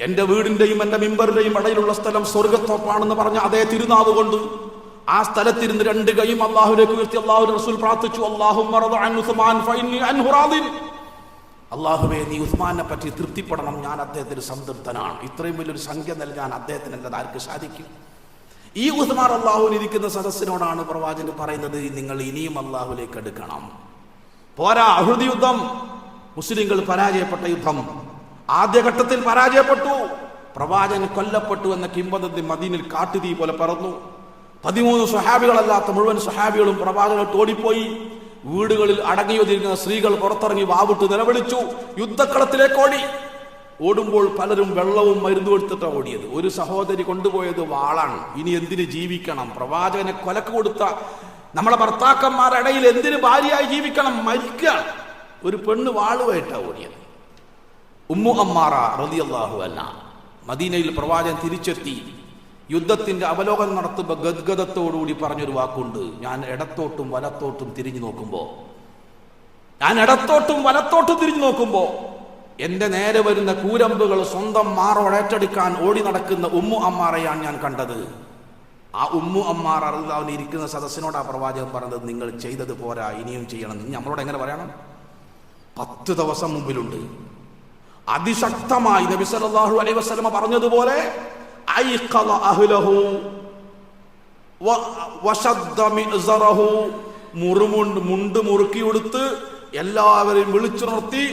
[SPEAKER 1] എന്റെ വീടിന്റെയും എന്റെ മിമ്പറിന്റെയും ഇടയിലുള്ള സ്ഥലം സ്വർഗത്തോപ്പാണെന്ന് പറഞ്ഞ അതേ തിരുനാവ് കൊണ്ട് ആ സ്ഥലത്തിരുന്ന് രണ്ട് കൈയും അള്ളാഹുവിലേക്ക് ഉയർത്തി അള്ളാഹുവിന്റെ റസൂൽ പ്രാർത്ഥിച്ചു, അല്ലാഹുമ്മ റദ അൻ ഉസ്മാൻ ഫഇന്നി അൻഹു റാദിൻ. അള്ളാഹുവേ, നീ ഉസ്മാനെ പറ്റി തൃപ്തിപ്പെടണം, ഞാൻ അദ്ദേഹത്തിന് സംതൃപ്തനാണ്. ഇത്രയും വലിയൊരു സംഖ്യ നൽകാൻ അദ്ദേഹത്തിനല്ലാതെ ആർക്ക് സാധിക്കും? ഈ ഉസ്മാൻ അള്ളാഹുവിൽ ഇരിക്കുന്ന സദസ്സിനോടാണ് പ്രവാചകൻ പറയുന്നത്, നിങ്ങൾ ഇനിയും അള്ളാഹുലേക്ക് എടുക്കണം. പോരാ, ഉഹുദ് യുദ്ധം മുസ്ലിങ്ങൾ പരാജയപ്പെട്ട യുദ്ധം, ആദ്യഘട്ടത്തിൽ പരാജയപ്പെട്ടു, പ്രവാചകൻ കൊല്ലപ്പെട്ടു എന്ന കിംവദന്തി മദീനയിൽ കാട്ടുതീ പോലെ പറന്നു. 13 സ്വഹാബികളല്ലാത്ത മുഴുവൻ സ്വഹാബികളും പ്രവാചകൻ ഓടിപ്പോയി. വീടുകളിൽ അടങ്ങിയൊതിരുന്ന സ്ത്രീകൾ പുറത്തിറങ്ങി വാവിട്ട് നിലവിളിച്ചു, യുദ്ധക്കളത്തിലേക്ക് ഓടി. ഓടുമ്പോൾ പലരും വെള്ളവും മരുന്നും എടുത്തിട്ടാണ് ഓടിയത്. ഒരു സഹോദരി കൊണ്ടുപോയത് വാളാണ്. ഇനി എന്തിന് ജീവിക്കണം? പ്രവാചകനെ കൊലക്ക് കൊടുത്ത നമ്മളെ ഭർത്താക്കന്മാരുടെ ഇടയിൽ എന്തിന് ഭാര്യയായി ജീവിക്കണം? മരിക്കണം. ഒരു പെണ്ണ് വാളുമായിട്ടാണ് ഓടിയത്. ഉമ്മു അമ്മാറ റളിയല്ലാഹു അൻഹ മദീനയിൽ പ്രവാചകൻ തിരിച്ചെത്തി യുദ്ധത്തിന്റെ അവലോകനം നടത്തുമ്പോൾ ഗദ്ഗദത്തോടുകൂടി പറഞ്ഞൊരു വാക്കുണ്ട്, ഞാൻ ഇടത്തോട്ടും വലത്തോട്ടും തിരിഞ്ഞു നോക്കുമ്പോ എന്റെ നേരെ വരുന്ന കൂരമ്പുകൾ സ്വന്തം മാറോടേറ്റെടുക്കാൻ ഓടി നടക്കുന്ന ഉമ്മു അമ്മാറയാണ് ഞാൻ കണ്ടത്. ആ ഉമ്മു അമ്മാറ റളിയല്ലാഹു ഇരിക്കുന്ന സദസ്സിനോട് ആ പ്രവാചകൻ പറഞ്ഞത്, നിങ്ങൾ ചെയ്തത് പോരാ, ഇനിയും ചെയ്യണം. നമ്മളോട് എങ്ങനെ പറയണം? 10 ദിവസം മുമ്പിലുണ്ട്. അതിശക്തമായി നബി സല്ലല്ലാഹു അലൈഹി വസല്ലമ പറഞ്ഞതുപോലെ ഐഖള അഹ്ലഹു വശദ്ദ മിഅ്സറഹു, മുണ്ട് മുറുക്കി കൊടുത്ത് എല്ലാവരെയും വിളിച്ചുണർത്തി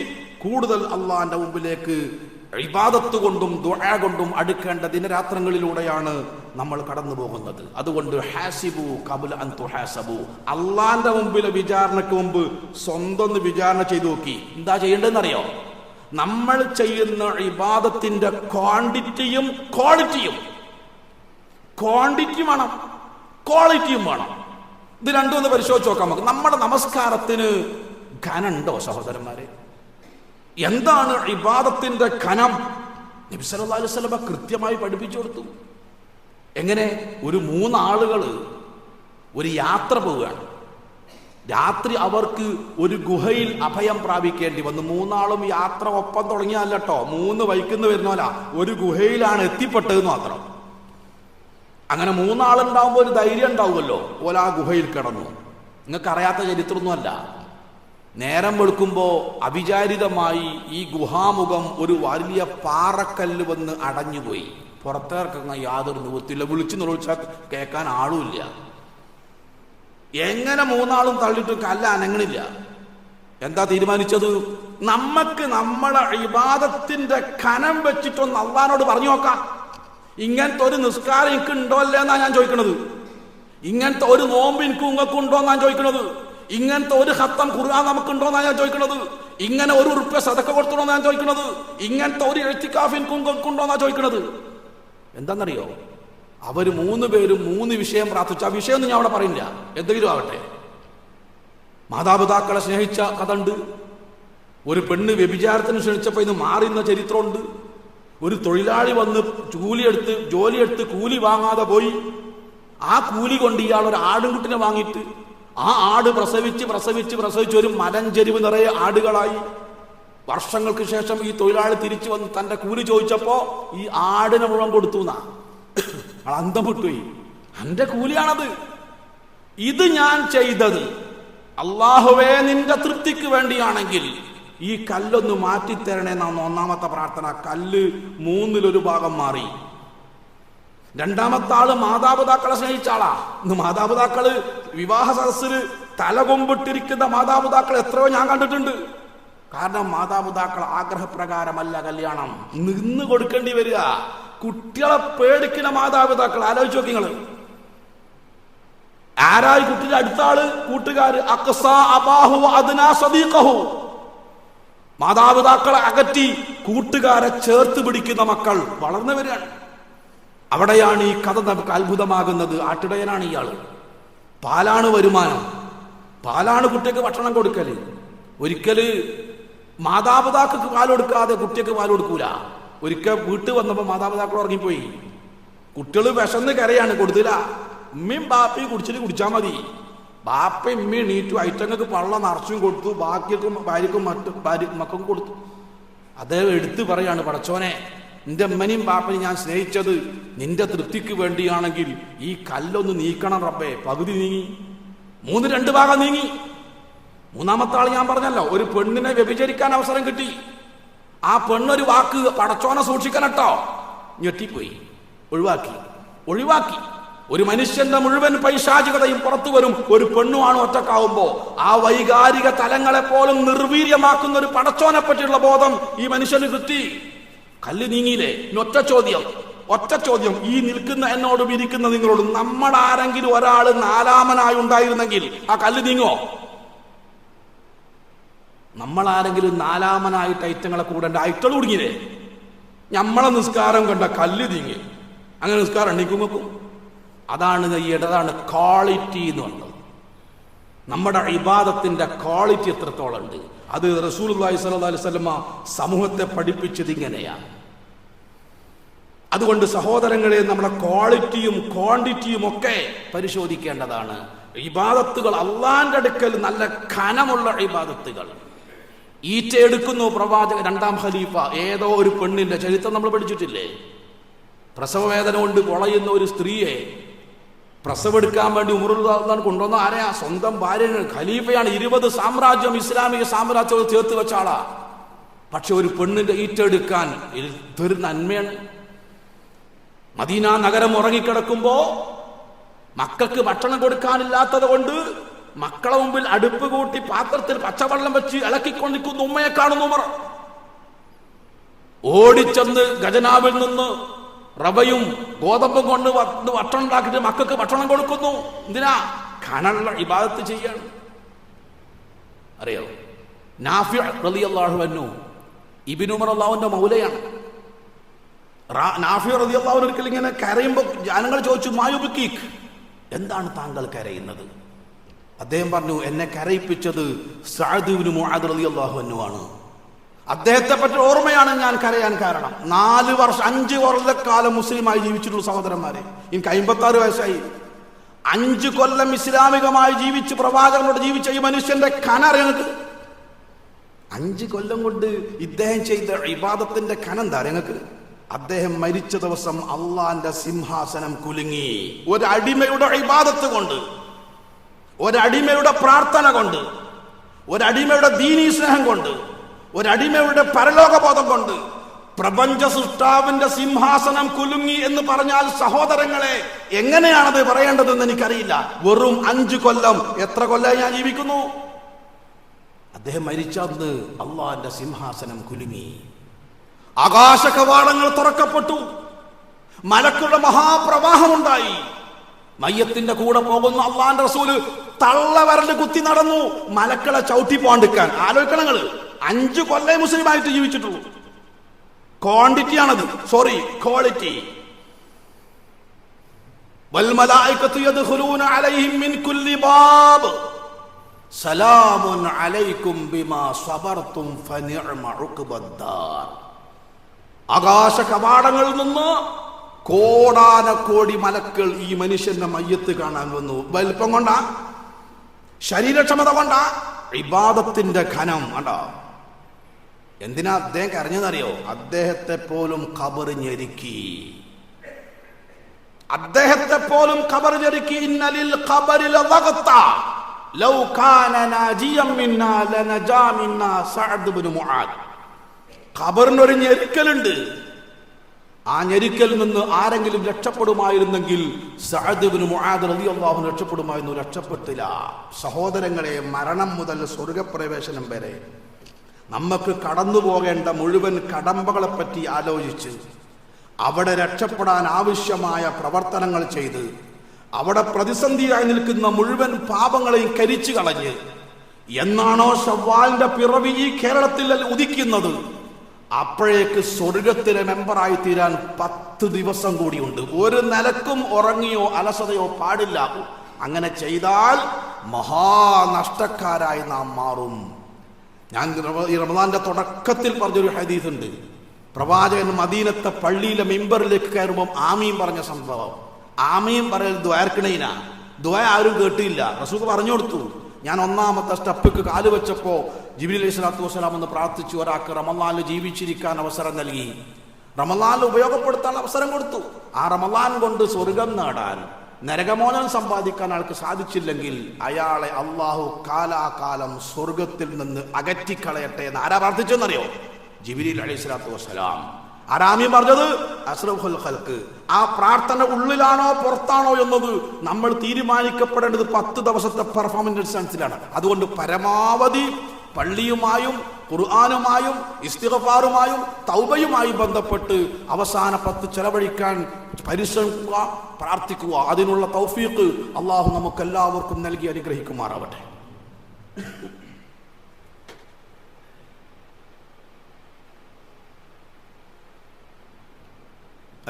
[SPEAKER 1] കൂടുതൽ അള്ളാന്റെ മുമ്പിലേക്ക് ഇബാദത്ത് കൊണ്ടും ദുആ കൊണ്ടും അടുക്കേണ്ട ദിനരാത്രങ്ങളിലൂടെയാണ് നമ്മൾ കടന്നു പോകുന്നത്. അതുകൊണ്ട് ഹാസിബു ഖബ്ല അൻ തുഹാസബു, അള്ളാന്റെ മുമ്പിലെ വിചാരണയ്ക്ക് മുമ്പ് സ്വന്തം വിചാരണ ചെയ്തു നോക്കി. എന്താ ചെയ്യേണ്ടതെന്നറിയോ? നമ്മൾ ചെയ്യുന്ന ഇബാദത്തിന്റെ ക്വാണ്ടിറ്റിയും ക്വാളിറ്റിയും വേണം, ക്വാളിറ്റിയും വേണം. ഇത് രണ്ടും ഒന്ന് പരിശോധിച്ച് നോക്കാം നമുക്ക്. നമ്മുടെ നമസ്കാരത്തിന് ഘനമുണ്ടോ സഹോദരന്മാരെ? എന്താണ് ഇബാദത്തിന്റെ ഘനം? നബി സല്ലല്ലാഹു അലൈഹി വസല്ലം കൃത്യമായി പഠിപ്പിച്ചു കൊടുത്തു. എങ്ങനെ? ഒരു 3 ആളുകൾ ഒരു യാത്ര പോവുകയാണ്. രാത്രി അവർക്ക് ഒരു ഗുഹയിൽ അഭയം പ്രാപിക്കേണ്ടി വന്നു. 3 ആളും യാത്ര ഒപ്പം തുടങ്ങിയല്ലോ, 3 വൈക്കുന്ന വരുന്നോല ഒരു ഗുഹയിലാണ് എത്തിപ്പെട്ടതെന്ന് മാത്രം. അങ്ങനെ 3 ആളുണ്ടാവുമ്പോൾ ഒരു ധൈര്യം ഉണ്ടാവുമല്ലോ. ഓല ആ ഗുഹയിൽ കിടന്നു. നിങ്ങൾക്ക് അറിയാത്ത ചരിത്രമൊന്നുമല്ല. നേരം വെളുക്കുമ്പോൾ അവിചാരിതമായി ഈ ഗുഹാമുഖം ഒരു വലിയ പാറക്കല്ല് വന്ന് അടഞ്ഞുപോയി. പുറത്തേർക്കുന്ന യാതൊരു നിവൃത്തിയില്ല. വിളിച്ചു നിറവിച്ചാൽ കേൾക്കാൻ ആളുമില്ല. എങ്ങനെ 3 ആളും തള്ളിയിട്ട് കല്ല് അനങ്ങണില്ല. എന്താ തീരുമാനിച്ചത്? നമുക്ക് നമ്മളെ ഇബാദത്തിന്റെ ഖനം വെച്ചിട്ടൊന്ന് അള്ളാനോട് പറഞ്ഞു നോക്കാം. ഇങ്ങനത്തെ ഒരു നിസ്കാരം എനിക്ക് ഉണ്ടോ അല്ലേ എന്നാ ഞാൻ ചോദിക്കണത്. ഇങ്ങനത്തെ ഒരു നോമ്പ് എനിക്ക് നിങ്ങൾക്ക് ഉണ്ടോ എന്നാ ഞാൻ ചോദിക്കണത്. ഇങ്ങനത്തെ ഒരു ഖത്തം ഖുർആൻ നമുക്കുണ്ടോന്നാ ഞാൻ ചോദിക്കണത്. ഇങ്ങനെ ഒരു ഉറുപ്പ്യ സദഖ കൊടുത്തണോന്നാ ഞാൻ ചോദിക്കണത്. ഇങ്ങനത്തെ ഒരു ഇഅ്തികാഫ് എനിക്കുണ്ടോന്നാ ചോദിക്കണത്. എന്താണെന്നറിയോ? അവർ 3 പേരും 3 വിഷയം പ്രാർത്ഥിച്ചു. ആ വിഷയമൊന്നും ഞാൻ അവിടെ പറയില്ല, എന്തെങ്കിലും ആവട്ടെ. മാതാപിതാക്കളെ സ്നേഹിച്ച കഥ ഉണ്ട്. ഒരു പെണ്ണ് വ്യഭിചാരത്തിന് ക്ഷണിച്ചപ്പോൾ ഇന്ന് മാറുന്ന ചരിത്രമുണ്ട്. ഒരു തൊഴിലാളി വന്ന് ജോലിയെടുത്ത് കൂലി വാങ്ങാതെ പോയി. ആ കൂലി കൊണ്ട് ഇയാൾ ഒരു ആടുംകുട്ടിനെ വാങ്ങിയിട്ട് ആ ആട് പ്രസവിച്ച് ഒരു മലഞ്ചെരിവ് നിറയെ ആടുകളായി. വർഷങ്ങൾക്ക് ശേഷം ഈ തൊഴിലാളി തിരിച്ചു വന്ന് തന്റെ കൂലി ചോദിച്ചപ്പോ ഈ ആടിനെ മുഴുവൻ കൊടുത്തു എന്നാ. അന്തം വിട്ടുപോയി. എന്റെ കൂലിയാണത്. ഇത് ഞാൻ ചെയ്തത് അല്ലാഹുവേ നിന്റെ തൃപ്തിക്ക് വേണ്ടിയാണെങ്കിൽ ഈ കല്ലൊന്ന് മാറ്റിത്തരണേന്നാണ് ഒന്നാമത്തെ പ്രാർത്ഥന. കല്ല് 3-1 ഭാഗം മാറി. രണ്ടാമത്തെ ആള് മാതാപിതാക്കളെ സ്നേഹിച്ച ആളാ. ഇന്ന് മാതാപിതാക്കള് വിവാഹ സദസ്സിൽ തലകൊമ്പിട്ടിരിക്കുന്ന മാതാപിതാക്കൾ എത്രയോ ഞാൻ കണ്ടിട്ടുണ്ട്. കാരണം മാതാപിതാക്കൾ ആഗ്രഹപ്രകാരമല്ല കല്യാണം, നിന്ന് കൊടുക്കേണ്ടി വരിക. കുട്ടികളെ പേടിക്കുന്ന മാതാപിതാക്കൾ ആലോചിച്ച് നോക്കി നിങ്ങള്. ആരായി കുട്ടിയുടെ അടുത്ത ആള്? കൂട്ടുകാര്. അഖ്സാ അബാഹു അദ്നാ സദീഖഹു. മാതാപിതാക്കളെ അകറ്റി കൂട്ടുകാരെ ചേർത്ത് പിടിക്കുന്ന മക്കൾ വളർന്നു വരികയാണ്. അവിടെയാണ് ഈ കഥ നമുക്ക് അത്ഭുതമാകുന്നത്. ആട്ടിടയനാണ് ഇയാള്. പാലാണ് വരുമാനം, പാലാണ് കുട്ടിക്ക് ഭക്ഷണം കൊടുക്കല്. ഒരിക്കല് മാതാപിതാക്കൾക്ക് പാൽ കൊടുക്കാതെ കുട്ടിക്ക് പാൽ കൊടുക്കൂല. ഒരിക്കൽ വീട്ടിൽ വന്നപ്പോൾ മാതാപിതാക്കൾ ഉറങ്ങിപ്പോയി. കുട്ടികൾ വിശന്ന് കരയാണ്, കൊടുത്തില്ല. ഉമ്മയും ബാപ്പയും കുടിച്ചാൽ മതി. ബാപ്പയും ഉമ്മയും നീറ്റു ഐറ്റങ്ങൾക്ക് പള്ള നിറച്ചും കൊടുത്തു. ബാക്കിയൊക്കെ ഭാര്യക്കും മക്കൾക്കും കൊടുത്തു. അദ്ദേഹം എടുത്ത് പറയാണ്, പടച്ചോനെ നിന്റെ അമ്മനെയും ബാപ്പനെയും ഞാൻ സ്നേഹിച്ചത് നിന്റെ തൃപ്തിക്ക് വേണ്ടിയാണെങ്കിൽ ഈ കല്ലൊന്ന് നീക്കണം റബ്ബേ. പകുതി നീങ്ങി, 2 ഭാഗം നീങ്ങി. മൂന്നാമത്തെ ആൾ ഞാൻ പറഞ്ഞല്ലോ, ഒരു പെണ്ണിനെ വ്യഭിചരിക്കാൻ അവസരം കിട്ടി. ആ പെണ്ണൊരു വാക്ക് പടച്ചോനെ സൂക്ഷിക്കണട്ടോ, ഞെട്ടിപ്പോയി, ഒഴിവാക്കി. ഒരു മനുഷ്യന്റെ മുഴുവൻ പൈശാചികതയും പുറത്തു വരും ഒരു പെണ്ണുമാണ് ഒറ്റക്കാവുമ്പോ. ആ വൈകാരിക തലങ്ങളെ പോലും നിർവീര്യമാക്കുന്ന ഒരു പടച്ചോനെ പറ്റിയുള്ള ബോധം ഈ മനുഷ്യന് കിട്ടി. കല്ല് നീങ്ങിയില്ലേ? ഒറ്റ ചോദ്യം ഈ നിൽക്കുന്ന എന്നോടും ഇരിക്കുന്ന നിങ്ങളോടും, നമ്മളാരെങ്കിലും ഒരാൾ 4-ാമനായി ഉണ്ടായിരുന്നെങ്കിൽ ആ കല്ല് നീങ്ങോ? നമ്മളാരെങ്കിലും 4-ാമനായിട്ട് ഐറ്റങ്ങളെ കൂടേണ്ട ഐറ്റൾ കുടുങ്ങിയില്ലേ? നമ്മളെ നിസ്കാരം കണ്ട കല്ല് നീങ്ങി. അങ്ങനെ നിസ്കാരം എണ്ണിക്കും വെക്കും. അതാണ് ക്വാളിറ്റി എന്ന് പറഞ്ഞത്. നമ്മുടെ ഇബാദത്തിന്റെ ക്വാളിറ്റി എത്രത്തോളം ഉണ്ട്, അത് റസൂലുള്ളാഹി സ്വല്ലല്ലാഹു അലൈഹി വസല്ലമ സമൂഹത്തെ പഠിപ്പിച്ചത് ഇങ്ങനെയാണ്. അതുകൊണ്ട് സഹോദരങ്ങളെ, നമ്മുടെ ക്വാളിറ്റിയും ക്വാണ്ടിറ്റിയും ഒക്കെ പരിശോധിക്കേണ്ടതാണ്. ഇബാദത്തുകൾ അള്ളാന്റെ അടുക്കൽ നല്ല ഖനമുള്ള ഇബാദത്തുകൾ. ഈറ്റ എടുക്കുന്നു പ്രവാചകൻ 2-ാം ഖലീഫ. ഏതോ ഒരു പെണ്ണിന്റെ ചരിത്രം നമ്മൾ പഠിച്ചിട്ടില്ലേ? പ്രസവവേദന കൊണ്ട് പൊളയുന്ന ഒരു സ്ത്രീയെ പ്രസവെടുക്കാൻ വേണ്ടി ഉമറുൽ കൊണ്ടുവന്ന ആരെയാ? സ്വന്തം ഭാര്യയാണ്, ഖലീഫയാണ്. 20 സാമ്രാജ്യം, ഇസ്ലാമിക സാമ്രാജ്യം ചേർത്ത് വെച്ച ആളാ. പക്ഷെ ഒരു പെണ്ണിന്റെ ഈറ്റെടുക്കാൻ ഇതൊരു നന്മയാണ്. മദീന നഗരം ഉറങ്ങിക്കിടക്കുമ്പോ മക്കൾക്ക് ഭക്ഷണം കൊടുക്കാനില്ലാത്തത് കൊണ്ട് മക്കളെ മുമ്പിൽ അടുപ്പ് കൂട്ടി പാത്രത്തിൽ പച്ചവെള്ളം വെച്ച് ഇളക്കിക്കൊണ്ടിരിക്കുന്ന ഉമ്മയെ കാണുന്നു ഉമർ. ഓടിച്ചെന്ന് ഖജനാവിൽ നിന്ന് റവയും ഗോതമ്പും കൊണ്ട് ഭക്ഷണം ഉണ്ടാക്കിയിട്ട് മക്കൾക്ക് ഭക്ഷണം കൊടുക്കുന്നു. എന്തിനാ? ഖനുള്ള ഇബാദത്ത് ചെയ്യാണ്. അറിയോ? നാഫി റളിയല്ലാഹു അൻഹു ഇബ്നു ഉമർ അല്ലാഹുവിന്റെ മൗലയാണ്. നാഫി റളിയല്ലാഹു അൻഹു ഒരിക്കൽ ഇങ്ങനെ കരയുമ്പോൾ ജനങ്ങൾ ചോദിച്ചു, മായുബിക്കീക്, എന്താണ് താങ്കൾ കരയുന്നത്? അദ്ദേഹം പറഞ്ഞു, എന്നെ കരയിപ്പിച്ചത് സഅദ് ഇബ്നു മുആദ് റളിയല്ലാഹു അൻഹു ആണ്. അദ്ദേഹത്തെ പറ്റി ഓർമ്മയാണ് ഞാൻ കരയാൻ കാരണം. 5 വർഷക്കാലം മുസ്ലിമായി ജീവിച്ചിട്ടുള്ള സഹോദരന്മാരെ, എനിക്ക് 56 വയസ്സായി. 5 കൊല്ലം ഇസ്ലാമികമായി ജീവിച്ച് പ്രവാചകനോട് ജീവിച്ച ഈ മനുഷ്യന്റെ കന അറിയങ്ങൾക്ക്. 5 കൊല്ലം കൊണ്ട് ഇദ്ദേഹം ചെയ്ത ഇബാദത്തിന്റെ കന എന്താ അറിയങ്ങൾക്ക്? അദ്ദേഹം മരിച്ച ദിവസം അള്ളാന്റെ സിംഹാസനം കുലുങ്ങി. ഒരടിമയുടെ ഇബാദത്ത് കൊണ്ട്, ഒരടിമയുടെ പ്രാർത്ഥന കൊണ്ട്, ഒരടിമയുടെ ദീനീ സ്നേഹം കൊണ്ട്, ഒരടിമയുടെ പരലോകബോധം കൊണ്ട് പ്രപഞ്ച സൃഷ്ടാവിന്റെ സിംഹാസനം കുലുങ്ങി എന്ന് പറഞ്ഞാൽ സഹോദരങ്ങളെ, എങ്ങനെയാണത് പറയേണ്ടതെന്ന് എനിക്കറിയില്ല. വെറും 5 കൊല്ലം. എത്ര കൊല്ലം ഞാൻ ജീവിക്കുന്നു? അദ്ദേഹം മരിച്ചന്ന് അള്ളാന്റെ സിംഹാസനം കുലുങ്ങി. ആകാശ കവാടങ്ങൾ തുറക്കപ്പെട്ടു. മലക്കുകളുടെ മഹാപ്രവാഹമുണ്ടായി. മയ്യത്തിന്റെ കൂടെ പോകുന്ന അള്ളാന്റെ റസൂല് തള്ളവരല് കുത്തി നടന്നു, മലക്കളെ ചവിട്ടി പോണ്ടിക്കാൻ. ആലോചിക്കണങ്ങള്, 5 കൊല്ലം മുസ്ലിമായിട്ട് ജീവിച്ചിട്ടുള്ളൂ. ക്വാണ്ടിറ്റി ആണത്, സോറി ക്വാളിറ്റി. വൽ മലായികത്തു യദ്ഖുലൂന അലൈഹിം മിൻ കുല്ലി ബാബ് സലാമുൻ അലൈക്കും ബിമാ സബർതും ഫനിഅമ ഉഖ്ബദ്ദാർ. ആകാശ കവാടങ്ങളിൽ നിന്ന് കോടാനക്കോടി മലക്കൾ ഈ മനുഷ്യന്റെ മയ്യത്ത് കാണാൻ വന്നു. വലിപ്പം കൊണ്ടാ, ശരീരക്ഷമത കൊണ്ടാ, ഇബാദത്തിന്റെ ഘനം കണ്ടോ? എന്തിനാ അദ്ദേഹം കരഞ്ഞെന്നറിയോ? അദ്ദേഹത്തെ പോലും ഖബർ ഞെരുക്കി. അദ്ദേഹത്തെ പോലും ഖബർ ഞെരുക്കി. ഇന്നലിൽ ഖബരി ലവഖത ലൗ കാന നാജിയം മിന്നാ ലനജാ മിന്നാ സഅദ് ഇബ്നു മുആദ്. ഖബറിനൊരു ഞെരുക്കലുണ്ട്. ആ ഞെരുക്കലിൽ നിന്ന് ആരെങ്കിലും രക്ഷപ്പെടുമായിരുന്നെങ്കിൽ സഅദ് ഇബ്നു മുആദ് റളിയല്ലാഹു അൻഹു രക്ഷപ്പെടുമായിരുന്നു. രക്ഷപ്പെട്ടില്ല. സഹോദരങ്ങളെ, മരണം മുതൽ സ്വർഗപ്രവേശനം വരെ നമുക്ക് കടന്നു പോകേണ്ട മുഴുവൻ കടമ്പകളെ പറ്റി ആലോചിച്ച് അവിടെ രക്ഷപ്പെടാൻ ആവശ്യമായ പ്രവർത്തനങ്ങൾ ചെയ്ത് അവിടെ പ്രതിസന്ധിയായി നിൽക്കുന്ന മുഴുവൻ പാപങ്ങളെയും കരിച്ചു കളഞ്ഞ് എന്നാണോ ശവ്വാലിന്റെ പിറവി ഈ കേരളത്തിൽ ഉദിക്കുന്നത്, അപ്പോഴേക്ക് സ്വർഗത്തിലെ മെമ്പറായി തീരാൻ 10 ദിവസം കൂടിയുണ്ട്. ഒരു നിലക്കും ഉറങ്ങിയോ അലസതയോ പാടില്ല. അങ്ങനെ ചെയ്താൽ മഹാനഷ്ടക്കാരായി നാം മാറും. ഞാൻ ഈ റമദാന്റെ തുടക്കത്തിൽ പറഞ്ഞൊരു ഹദീസ് ഉണ്ട്. പ്രവാചകൻ മദീനത്തെ പള്ളിയിലെ മിമ്പറിലേക്ക് കയറുമ്പോൾ ആമീൻ പറഞ്ഞ സംഭവം. ആമീൻ പറയൽ ദ്വാർക്കണയിനാ. ദ്വാ ആരും കേട്ടില്ല. റസൂൽ പറഞ്ഞു കൊടുത്തു. ഞാൻ 1ാമത്തെ സ്റ്റെപ്പിക്ക് കാല് വെച്ചപ്പോ ജിബ്രീൽ അലൈഹി സ്വലാത്തു വസ്സലാം എന്ന് പ്രാർത്ഥിച്ചു. ഒരാൾക്ക് റമദാനിൽ ജീവിച്ചിരിക്കാൻ അവസരം നൽകി. റമളാനിൽ ഉപയോഗപ്പെടുത്താൻ അവസരം കൊടുത്തു. ആ റമളാൻ കൊണ്ട് സ്വർഗം നേടാൻ, നരകമോചനം സമ്പാദിക്കാൻ ആൾക്ക് സാധിച്ചില്ലെങ്കിൽ അയാളെ അള്ളാഹു കാലാകാലം സ്വർഗത്തിൽ നിന്ന് അകറ്റിക്കളയട്ടെ എന്ന് ആരാ പ്രാർത്ഥിച്ചെന്നറിയോ? ജിബ്രീൽ അലൈഹിസ്സലാത്തു വസ്സലാം. ആരാമി പറഞ്ഞത്? അഷ്റഫുൽ ഖൽഖ്. ആ പ്രാർത്ഥന ഉള്ളിലാണോ പുറത്താണോ എന്നത് നമ്മൾ തീരുമാനിക്കപ്പെടേണ്ടത് 10 ദിവസത്തെ പെർഫോമൻസിലാണ്. അതുകൊണ്ട് പരമാവധി പള്ളിയുമായും ഖുർആനുമായും ഇസ്തിഗ്ഫാറുമായും തൗബയുമായി ബന്ധപ്പെട്ട് അവസാന 10 ചെലവഴിക്കാൻ പരിശ്രമിക്കുക, പ്രാർത്ഥിക്കുക. അതിനുള്ള തൗഫീഖ് അള്ളാഹു നമുക്കെല്ലാവർക്കും നൽകി അനുഗ്രഹിക്കുമാറാവട്ടെ.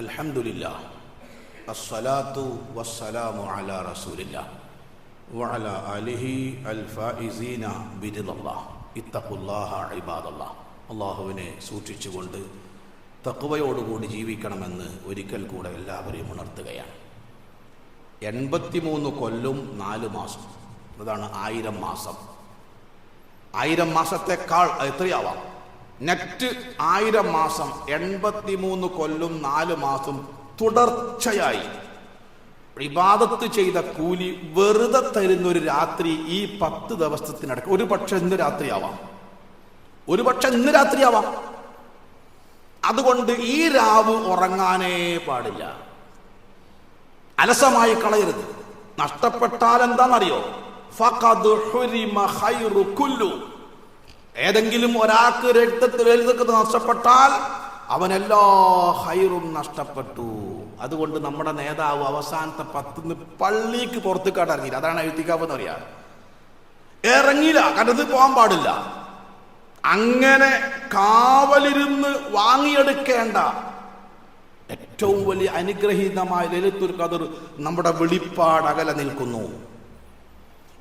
[SPEAKER 1] അൽഹംദുലില്ലാഹ് അസ്സലാത്തു വസ്സലാമു അലാ റസൂലില്ലാഹ് വഅലാ ആലിഹി അൽ ഫായിസീന ബിരിദല്ലാഹ് ഇത്തഖുല്ലാഹ ഇബാദല്ലാഹ്. അള്ളാഹുവിനെ സൂക്ഷിച്ചുകൊണ്ട് തഖ്വയോടുകൂടി ജീവിക്കണമെന്ന് ഒരിക്കൽ കൂടെ എല്ലാവരെയും ഉണർത്തുകയാണ്. 83 കൊല്ലം 4 മാസം, അതാണ് 1000 മാസം. 1000 മാസത്തെക്കാൾ എത്രയാവാം? നെക്സ്റ്റ് 1000 മാസം 83 കൊല്ലം 4 മാസം തുടർച്ചയായി ഇബാദത്ത് ചെയ്ത കൂലി വെറുതെ തരുന്ന ഒരു രാത്രി ഈ 10 ദിവസത്തിനടക്ക് ഒരു പക്ഷെ ഇന്ന് രാത്രിയാവാം, ഒരു പക്ഷെ ഇന്ന് രാത്രിയാവാം. അതുകൊണ്ട് ഈ രാവ് ഉറങ്ങാനേ പാടില്ല, അലസമായി കളയരുത്. നഷ്ടപ്പെട്ടാൽ എന്താണെന്നറിയോ? ഫഖദ് ഹുരിമ ഖൈറു കുല്ലു. ഏതെങ്കിലും ഒരാൾക്ക് രക്തത്തിൽ നഷ്ടപ്പെട്ടാൽ അവനെല്ലാ ഖൈറും നഷ്ടപ്പെട്ടു. അതുകൊണ്ട് നമ്മുടെ നേതാവ് അവസാനത്തെ 10 പള്ളിക്ക് പുറത്ത് ഇറങ്ങിയില്ല. അതാണ് എഴുത്തിക്കാവ് എന്ന് പറയാ. ഇറങ്ങിയില്ല, കണ്ടത് പോകാൻ പാടില്ല. അങ്ങനെ കാവലിരുന്ന് വാങ്ങിയെടുക്കേണ്ട ഏറ്റവും വലിയ അനുഗ്രഹീതമായ ലൈലത്തുൽ ഖദർ നമ്മുടെ വെളിപ്പാട് അകലെ നിൽക്കുന്നു.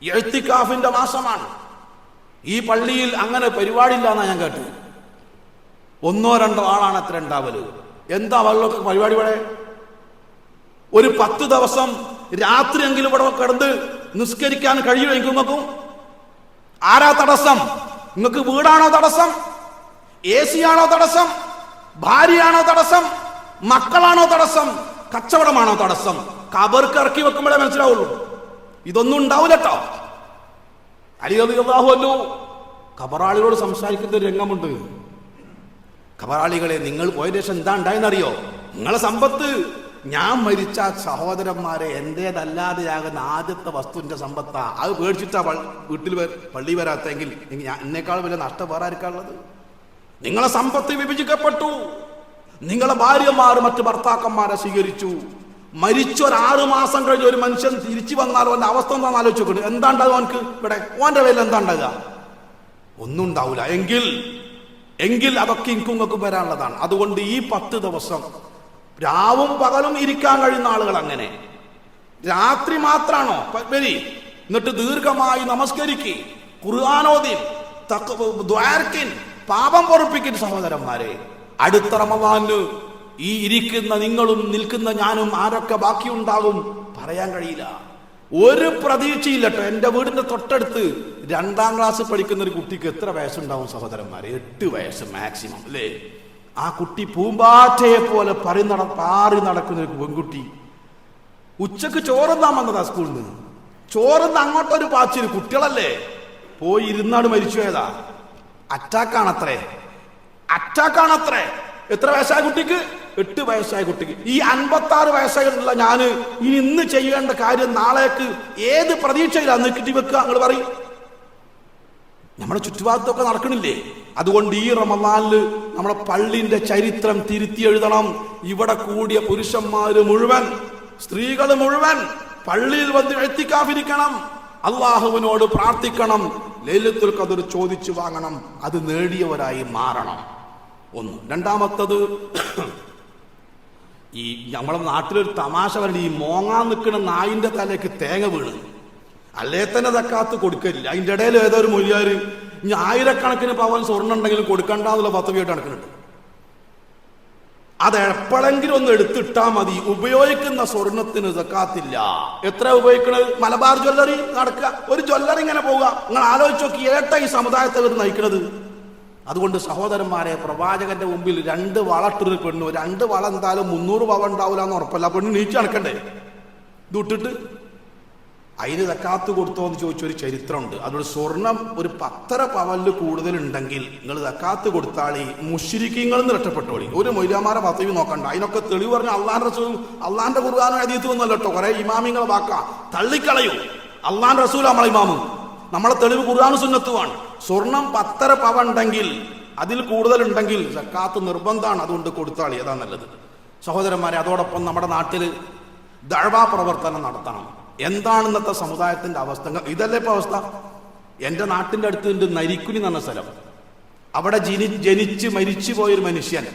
[SPEAKER 1] ഇഅ്തികാഫിന്റെ മാസമാണ്. ഈ പള്ളിയിൽ അങ്ങനെ പരിപാടിയില്ല എന്നാ ഞാൻ കേട്ടു. 1-2 ആളാണ് അത്ര ഉണ്ടാവല്. എന്താ വെള്ളമൊക്കെ പരിപാടി? ഇവിടെ ഒരു 10 ദിവസം രാത്രിയെങ്കിലും ഇവിടെ കിടന്ന് നിസ്കരിക്കാൻ കഴിയുമെങ്കിൽ നോക്കും. ആരാ തടസ്സം? നിങ്ങൾക്ക് വീടാണോ തടസ്സം? AC ആണോ തടസ്സം? ഭാര്യയാണോ തടസ്സം? മക്കളാണോ തടസ്സം? കച്ചവടമാണോ തടസ്സം? കബർക്ക് ഇറക്കി വെക്കുമ്പോഴേ മനസ്സിലാവുള്ളൂ. ഇതൊന്നും ഉണ്ടാവില്ല കേട്ടോ. അലി റളിയല്ലാഹു അൻഹു ഖബറാളികളോട് സംസാരിക്കുന്ന ഒരു രംഗമുണ്ട്. ഖബറാളികളെ, നിങ്ങൾ പോയ ശേഷം എന്താ ഉണ്ടായെന്നറിയോ? നിങ്ങളെ സമ്പത്ത് ഞാൻ മരിച്ച സഹോദരന്മാരെ എന്റേതല്ലാതെയാകുന്ന ആദ്യത്തെ വസ്തുവിന്റെ സമ്പത്താ. അത് പേടിച്ചിട്ടാ വീട്ടിൽ പള്ളി വരാത്തെങ്കിൽ എന്നേക്കാൾ വലിയ നഷ്ടം വേറെ ആർക്കാനുള്ളത്? നിങ്ങളെ സമ്പത്ത് വിഭജിക്കപ്പെട്ടു. നിങ്ങളെ ഭാര്യമാർ മറ്റു ഭർത്താക്കന്മാരെ സ്വീകരിച്ചു. മരിച്ചൊരു 6 മാസം കഴിഞ്ഞ് ഒരു മനുഷ്യൻ തിരിച്ചു വന്നാൽ അവന്റെ അവസ്ഥ എന്താണെന്ന് ആലോചിച്ചു. എന്താ ഉണ്ടാകുക അവനക്ക്? ഇവിടെ ഓന്റെ പേരിൽ എന്താ ഉണ്ടാകുക? ഒന്നും ഉണ്ടാവില്ല. എങ്കിൽ അതൊക്കെ ഇൻകുങ്ങൾക്കും വരാനുള്ളതാണ്. അതുകൊണ്ട് ഈ 10 ദിവസം രാവും പകലും ഇരിക്കാൻ കഴിയുന്ന ആളുകൾ അങ്ങനെ രാത്രി മാത്രാണോ വരി, എന്നിട്ട് ദീർഘമായി നമസ്കരിക്ക്, ഖുർആനോദി, ദ്വാർക്കിൻ, പാപം പൊറുപ്പിക്കും. സഹോദരന്മാരെ, അടുത്ത റമളാനില് ഈ ഇരിക്കുന്ന നിങ്ങളും നിൽക്കുന്ന ഞാനും ആരൊക്കെ ബാക്കിയുണ്ടാകും പറയാൻ കഴിയില്ല. ഒരു പ്രതീക്ഷയില്ലട്ടോ. എന്റെ വീടിന്റെ തൊട്ടടുത്ത് 2ാം ക്ലാസ് പഠിക്കുന്ന ഒരു കുട്ടിക്ക് എത്ര വയസ്സുണ്ടാവും സഹോദരന്മാരെ? 8 വയസ്സ് മാക്സിമം അല്ലേ? ആ കുട്ടി പൂമ്പാറ്റയെ പോലെ പാറി നടക്കുന്ന ഒരു പെൺകുട്ടി ഉച്ചക്ക് ചോറുന്നാൻ വന്നതാ സ്കൂളിൽ നിന്ന്. ചോറുന്ന് അങ്ങോട്ടൊരു പാച്ചിന്, കുട്ടികളല്ലേ, പോയി ഇരുന്നാട് മരിച്ചു പോയതാ. അറ്റാക്കാണത്രേ. എത്ര വയസ്സായ കുട്ടിക്ക്? 8 വയസ്സായ കുട്ടിക്ക്. ഈ 56 വയസ്സായിട്ടുള്ള ഞാന് ഇന്ന് ചെയ്യേണ്ട കാര്യം നാളേക്ക് ഏത് പ്രതീക്ഷയിലാണ് കിട്ടി വെക്കുക? നിങ്ങൾ പറയും. നമ്മുടെ ചുറ്റുപാടത്തൊക്കെ നടക്കണില്ലേ? അതുകൊണ്ട് ഈ റമളാനില് നമ്മുടെ പള്ളിന്റെ ചരിത്രം തിരുത്തി എഴുതണം. ഇവിടെ കൂടിയ പുരുഷന്മാര് മുഴുവൻ, സ്ത്രീകൾ മുഴുവൻ പള്ളിയിൽ വന്ന് ഇഅ്തികാഫിരിക്കണം, അള്ളാഹുവിനോട് പ്രാർത്ഥിക്കണം, ലൈലത്തുൽ ഖദർ ചോദിച്ചു വാങ്ങണം, അത് നേടിയവരായി മാറണം. ഒന്ന്. രണ്ടാമത്തത്, ഈ നമ്മളെ നാട്ടിലൊരു തമാശ പറഞ്ഞ ഈ മോങ്ങാൻ നിൽക്കുന്ന നായിന്റെ തലേക്ക് തേങ്ങ വീണ് അല്ലേ തന്നെ സക്കാത്ത് കൊടുക്കില്ല. അതിൻ്റെ ഇടയിൽ ഏതോ ഒരു മൊഴിയാര് 1000കണക്കിന് പവൻ സ്വർണ്ണം ഉണ്ടെങ്കിലും കൊടുക്കണ്ടെന്നുള്ള പദ്ധതിയായിട്ട് നടക്കുന്നുണ്ട്. അത് എപ്പോഴെങ്കിലും ഒന്ന് എടുത്തിട്ടാ മതി. ഉപയോഗിക്കുന്ന സ്വർണത്തിന് സക്കാത്തില്ല. എത്ര ഉപയോഗിക്കണത്? മലബാർ ജ്വല്ലറി നടക്കുക, ഒരു ജ്വല്ലറി ഇങ്ങനെ പോവുക. നിങ്ങൾ ആലോചിച്ച് നോക്കി, ഏട്ടാ ഈ സമുദായത്തെ ഇവർ നയിക്കണത്? അതുകൊണ്ട് സഹോദരന്മാരെ, പ്രവാചകന്റെ മുമ്പിൽ 2 വളട്ടൊരു പെണ്ണു, 2 വള എന്തായാലും 300 പവൻ ഉണ്ടാവില്ല എന്ന് ഉറപ്പല്ല. പെണ്ണ് നീച്ചു നടക്കണ്ടേ? ഇത് വിട്ടിട്ട് അതിന് സക്കാത്ത് കൊടുത്തോ എന്ന് ചോദിച്ചൊരു ചരിത്രമുണ്ട്. അതുകൊണ്ട് സ്വർണം ഒരു 10 പവനിൽ കൂടുതലുണ്ടെങ്കിൽ നിങ്ങൾ സക്കാത്ത് കൊടുത്താളി, മുശ്രിക്കീങ്ങളിൽ നിന്ന് രക്ഷപ്പെട്ടോളി. ഒരു മൊയ്ലാമാരെ പദവി നോക്കണ്ട. അതിനൊക്കെ തെളിവ് പറഞ്ഞ അള്ളാന്റെ റസൂൽ, അള്ളാന്റെ ഖുർആനും ഹദീസും ഒന്നല്ല കേട്ടോ. കുറെ ഇമാമിങ്ങളെ വാക്ക തള്ളിക്കളയൂ. അള്ളാന്റെ റസൂൽ നമ്മളെ ഇമാമും, നമ്മളെ തെളിവ് ഖുർആനും സുന്നത്തുമാണ്. സ്വർണം 10 പവൻ ഉണ്ടെങ്കിൽ, അതിൽ കൂടുതലുണ്ടെങ്കിൽ സക്കാത്ത് നിർബന്ധമാണ്. അതുകൊണ്ട് കൊടുത്താളി, അതാ നല്ലത്. സഹോദരന്മാരെ, അതോടൊപ്പം നമ്മുടെ നാട്ടിൽ ദഅ്വാ പ്രവർത്തനം നടത്തണം. എന്താണ് ഇന്നത്തെ സമുദായത്തിന്റെ അവസ്ഥ? ഇതല്ലേ ഇപ്പൊ അവസ്ഥ? എൻ്റെ നാട്ടിൻ്റെ അടുത്തുണ്ട് നരിക്കുനി എന്ന് പറഞ്ഞ സ്ഥലം. അവിടെ ജനിച്ച് മരിച്ചു പോയൊരു മനുഷ്യൻ,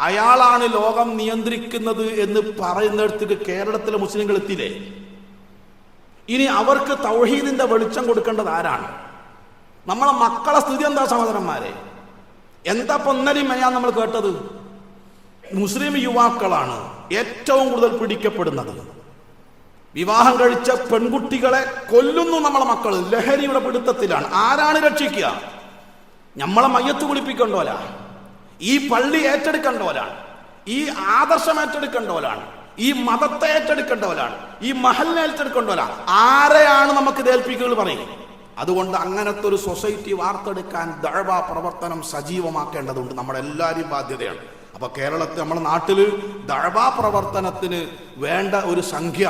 [SPEAKER 1] അയാളാണ് ലോകം നിയന്ത്രിക്കുന്നത് എന്ന് പറയുന്നിടത്തേക്ക് കേരളത്തിലെ മുസ്ലിങ്ങൾ എത്തിയില്ലേ? ഇനി അവർക്ക് തൗഹീദിന്റെ വെളിച്ചം കൊടുക്കേണ്ടത് ആരാണ്? നമ്മളെ മക്കളെ സ്ഥിതി എന്താ സഹോദരന്മാരെ? എന്താ പൊന്നലിയും മെയ്യാൻ നമ്മൾ കേട്ടത്? മുസ്ലിം യുവാക്കളാണ് ഏറ്റവും കൂടുതൽ പിടിക്കപ്പെടുന്നത്. വിവാഹം കഴിച്ച പെൺകുട്ടികളെ കൊല്ലുന്നു നമ്മളെ മക്കൾ. ലഹരിയുടെ പിടുത്തത്തിലാണ്. ആരാണ് രക്ഷിക്കുക? നമ്മളെ മയ്യത്ത് കുളിപ്പിക്കേണ്ടോല, ഈ പള്ളി ഏറ്റെടുക്കേണ്ടവരാണ്, ഈ ആദർശം ഏറ്റെടുക്കേണ്ടവരാണ്, ഈ മതത്തെ ഏറ്റെടുക്കേണ്ടവരാണ്, ഈ മഹല്ല് ഏറ്റെടുക്കേണ്ടവരാണ്. ആരെയാണ് നമുക്ക് ഏൽപ്പിക്കുക പറയും? അതുകൊണ്ട് അങ്ങനത്തെ ഒരു സൊസൈറ്റി വാർത്തെടുക്കാൻ ദഅ്വാ പ്രവർത്തനം സജീവമാക്കേണ്ടതുണ്ട്. നമ്മുടെ എല്ലാവരും ബാധ്യതയാണ്. അപ്പൊ കേരളത്തിൽ, നമ്മുടെ നാട്ടിൽ ദഅ്വാ പ്രവർത്തനത്തിന് വേണ്ട ഒരു സംഖ്യ,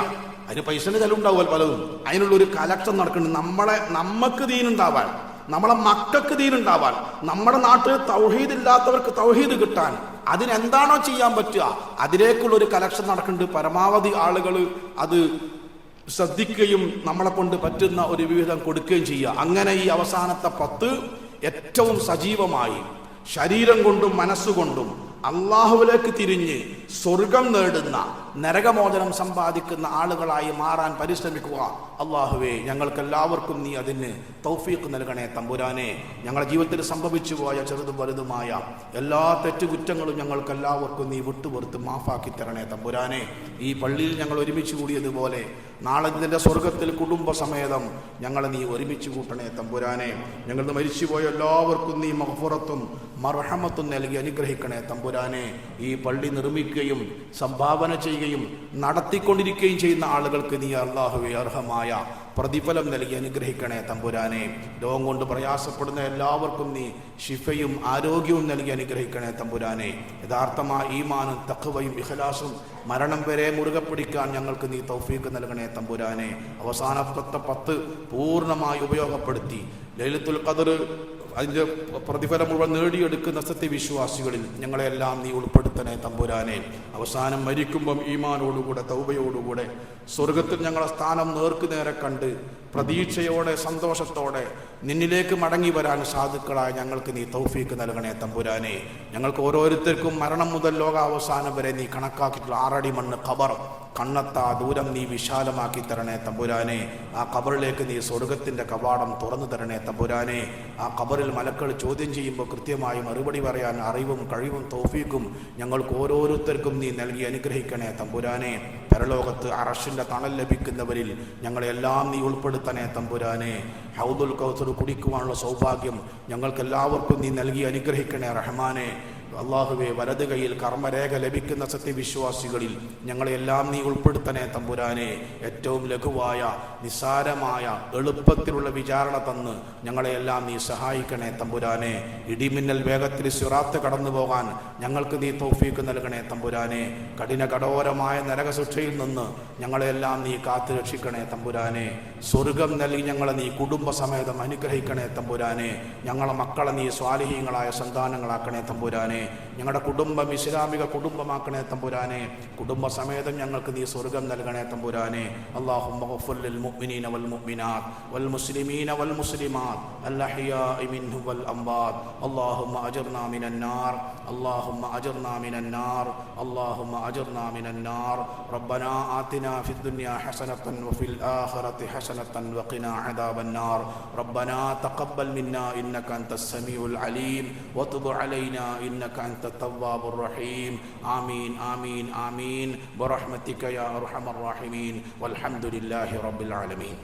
[SPEAKER 1] അതിന് പൈസന്റെ ചെലവുണ്ടാവുമല്ലോ പലതും, അതിനുള്ള ഒരു കലക്ഷൻ നടക്കുന്നുണ്ട്. നമുക്ക് ദീനുണ്ടാവാൻ, നമ്മളെ മക്കൾക്ക് ദീനുണ്ടാവാൻ, നമ്മുടെ നാട്ടിൽ തൗഹീദ് ഇല്ലാത്തവർക്ക് തൗഹീദ് കിട്ടാൻ, അതിനെന്താണോ ചെയ്യാൻ പറ്റുക അതിലേക്കുള്ള ഒരു കലക്ഷൻ നടക്കുന്നുണ്ട്. പരമാവധി ആളുകൾ അത് ശ്രദ്ധിക്കുകയും നമ്മളെ കൊണ്ട് പറ്റുന്ന ഒരു വിഹിതം കൊടുക്കുകയും ചെയ്യുക. അങ്ങനെ ഈ അവസാനത്തെ 10 ഏറ്റവും സജീവമായി ശരീരം കൊണ്ടും മനസ്സുകൊണ്ടും അള്ളാഹുവിലേക്ക് തിരിഞ്ഞ് സ്വർഗം നേടുന്ന, നരകമോചനം സമ്പാദിക്കുന്ന ആളുകളായി മാറാൻ പരിശ്രമിക്കുക. അള്ളാഹുവേ, ഞങ്ങൾക്കെല്ലാവർക്കും നീ അതിന് തൗഫീഖ് നൽകണേ തമ്പുരാനെ. ഞങ്ങളുടെ ജീവിതത്തിൽ സംഭവിച്ചു പോയ ചെറുതും വലുതുമായ എല്ലാ തെറ്റുകുറ്റങ്ങളും ഞങ്ങൾക്കെല്ലാവർക്കും നീ വിട്ടുപുറത്ത് മാഫാക്കി തരണേ തമ്പുരാനെ. ഈ പള്ളിയിൽ ഞങ്ങൾ ഒരുമിച്ച് കൂടിയതുപോലെ നാളെ ഇതിൻ്റെ സ്വർഗത്തിൽ കുടുംബസമേതം ഞങ്ങളെ നീ ഒരുമിച്ച് കൂട്ടണേ തമ്പുരാനെ. ഞങ്ങൾ മരിച്ചുപോയ എല്ലാവർക്കും നീ മഗ്ഫിറത്തും മർഹമത്തും നൽകി അനുഗ്രഹിക്കണേ തമ്പുരാനെ. ഈ പള്ളി നിർമ്മിക്കുകയും സംഭാവന ചെയ്യുകയും നടത്തിക്കൊണ്ടിരിക്കുകയും ചെയ്യുന്ന ആളുകൾക്ക് നീ അല്ലാഹുവേ അർഹമായ പ്രതിഫലം നൽകി അനുഗ്രഹിക്കണേ തമ്പുരാനെ. രോഗം കൊണ്ട് പ്രയാസപ്പെടുന്ന എല്ലാവർക്കും നീ ശിഫയും ആരോഗ്യവും നൽകി അനുഗ്രഹിക്കണേ തമ്പുരാനെ. യഥാർത്ഥമായ ഈമാനും തഖ്വയും ഇഖ്ലാസും മരണം വരെ മുറുകെ പിടിക്കാൻ ഞങ്ങൾക്ക് നീ തൗഫീഖ് നൽകണേ തമ്പുരാനെ. അവസാനത്തെ 10 പൂർണ്ണമായി ഉപയോഗപ്പെടുത്തി ലൈലത്തുൽ ഖദ്ർ അതിൻ്റെ പ്രതിഫലം മുഴുവൻ നേടിയെടുക്കുന്ന സത്യവിശ്വാസികളിൽ ഞങ്ങളെല്ലാം നീ ഉൾപ്പെടുത്തണേ തമ്പുരാനെ. അവസാനം മരിക്കുമ്പം ഈമാനോടുകൂടെ തൗബയോടുകൂടെ സ്വർഗത്തിൽ ഞങ്ങളെ സ്ഥാനം നേർക്കുനേരെ കണ്ട് പ്രതീക്ഷയോടെ സന്തോഷത്തോടെ നിന്നിലേക്ക് മടങ്ങി വരാൻ സാധുക്കളായ ഞങ്ങൾക്ക് നീ തൗഫീഖ് നൽകണേ തമ്പുരാനെ. ഞങ്ങൾക്ക് ഓരോരുത്തർക്കും മരണം മുതൽ ലോകാവസാനം വരെ നീ കണക്കാക്കിയിട്ടുള്ള 6 അടി മണ്ണ് ഖബർ, കണ്ണെത്താ ദൂരം നീ വിശാലമാക്കി തരണേ തമ്പുരാനെ. ആ ഖബറിലേക്ക് നീ സ്വർഗത്തിൻ്റെ കവാടം തുറന്നു തരണേ തമ്പുരാനെ. ആ ഖബറിൽ മലക്കൾ ചോദ്യം ചെയ്യുമ്പോൾ കൃത്യമായി മറുപടി പറയാൻ അറിവും കഴിവും തൗഫീഖും ഞങ്ങൾക്ക് ഓരോരുത്തർക്കും നീ നൽകി അനുഗ്രഹിക്കണേ തമ്പുരാനെ. പരലോകത്ത് അർശിൻ്റെ തണൽ ലഭിക്കുന്നവരിൽ ഞങ്ങളെല്ലാം നീ ഉൾപ്പെടുത്തണേ തമ്പുരാനെ. ഹൗദുൽ കൗസർ കുടിക്കുവാനുള്ള സൗഭാഗ്യം ഞങ്ങൾക്കെല്ലാവർക്കും നീ നൽകി അനുഗ്രഹിക്കണേ റഹ്മാനെ. അള്ളാഹുവെ, വലത് കൈയിൽ കർമ്മരേഖ ലഭിക്കുന്ന സത്യവിശ്വാസികളിൽ ഞങ്ങളെല്ലാം നീ ഉൾപ്പെടുത്തണേ തമ്പുരാനെ. ഏറ്റവും ലഘുവായ നിസ്സാരമായ എളുപ്പത്തിലുള്ള വിചാരണ തന്ന് ഞങ്ങളെല്ലാം നീ സഹായിക്കണേ തമ്പുരാനെ. ഇടിമിന്നൽ വേഗത്തിൽ സിറാത്ത് കടന്നു പോകാൻ ഞങ്ങൾക്ക് നീ തൗഫീഖ് നൽകണേ തമ്പുരാനെ. കഠിന കഠോരമായ നരകശിക്ഷയിൽ നിന്ന് ഞങ്ങളെല്ലാം നീ കാത്തു രക്ഷിക്കണേ തമ്പുരാനെ. സ്വർഗം നൽകി ഞങ്ങളെ നീ കുടുംബസമേതം അനുഗ്രഹിക്കണേ തമ്പുരാനെ. ഞങ്ങളെ മക്കളെ നീ സ്വാലിഹീങ്ങളായ സന്താനങ്ങളാക്കണേ തമ്പുരാനെ. ഞങ്ങളുടെ കുടുംബം ഇസ്ലാമിക കുടുംബമാക്കണേ തമ്പുരാനെ. കുടുംബസമേതം ഞങ്ങൾക്ക് നീ സ്വർഗം നൽകണേ തമ്പുരാനെ. അല്ലാഹുമ്മ ഗ്ഫിർ ലിൽ മുഅ്മിനീന വൽ മുഅ്മിനാത്ത് വൽ മുസ്ലിമീന വൽ മുസ്ലിമാത്ത് അൽ അഹ്യാഇ മിൻഹും വൽ അംവാത്ത്. അല്ലാഹുമ്മ അജിർനാ മിനൻ നാർ, അല്ലാഹുമ്മ അജിർനാ മിനൻ നാർ, അല്ലാഹുമ്മ അജിർനാ മിനൻ നാർ. റബ്ബനാ ആതിനാ ഫിദ് ദുനിയാ ഹസനതൻ വഫിൽ ആഖിറതി ഹസനതൻ വഖിനാ അദാബൻ നാർ. റബ്ബനാ തഖബ്ബൽ മിന്നാ ഇന്നക അൻതസ് സമീഉൽ അലീം വതുബ് അലൈനാ إنك أنت التواب الرحيم. آمين آمين آمين برحمتك يا أرحم الراحمين والحمد لله رب العالمين.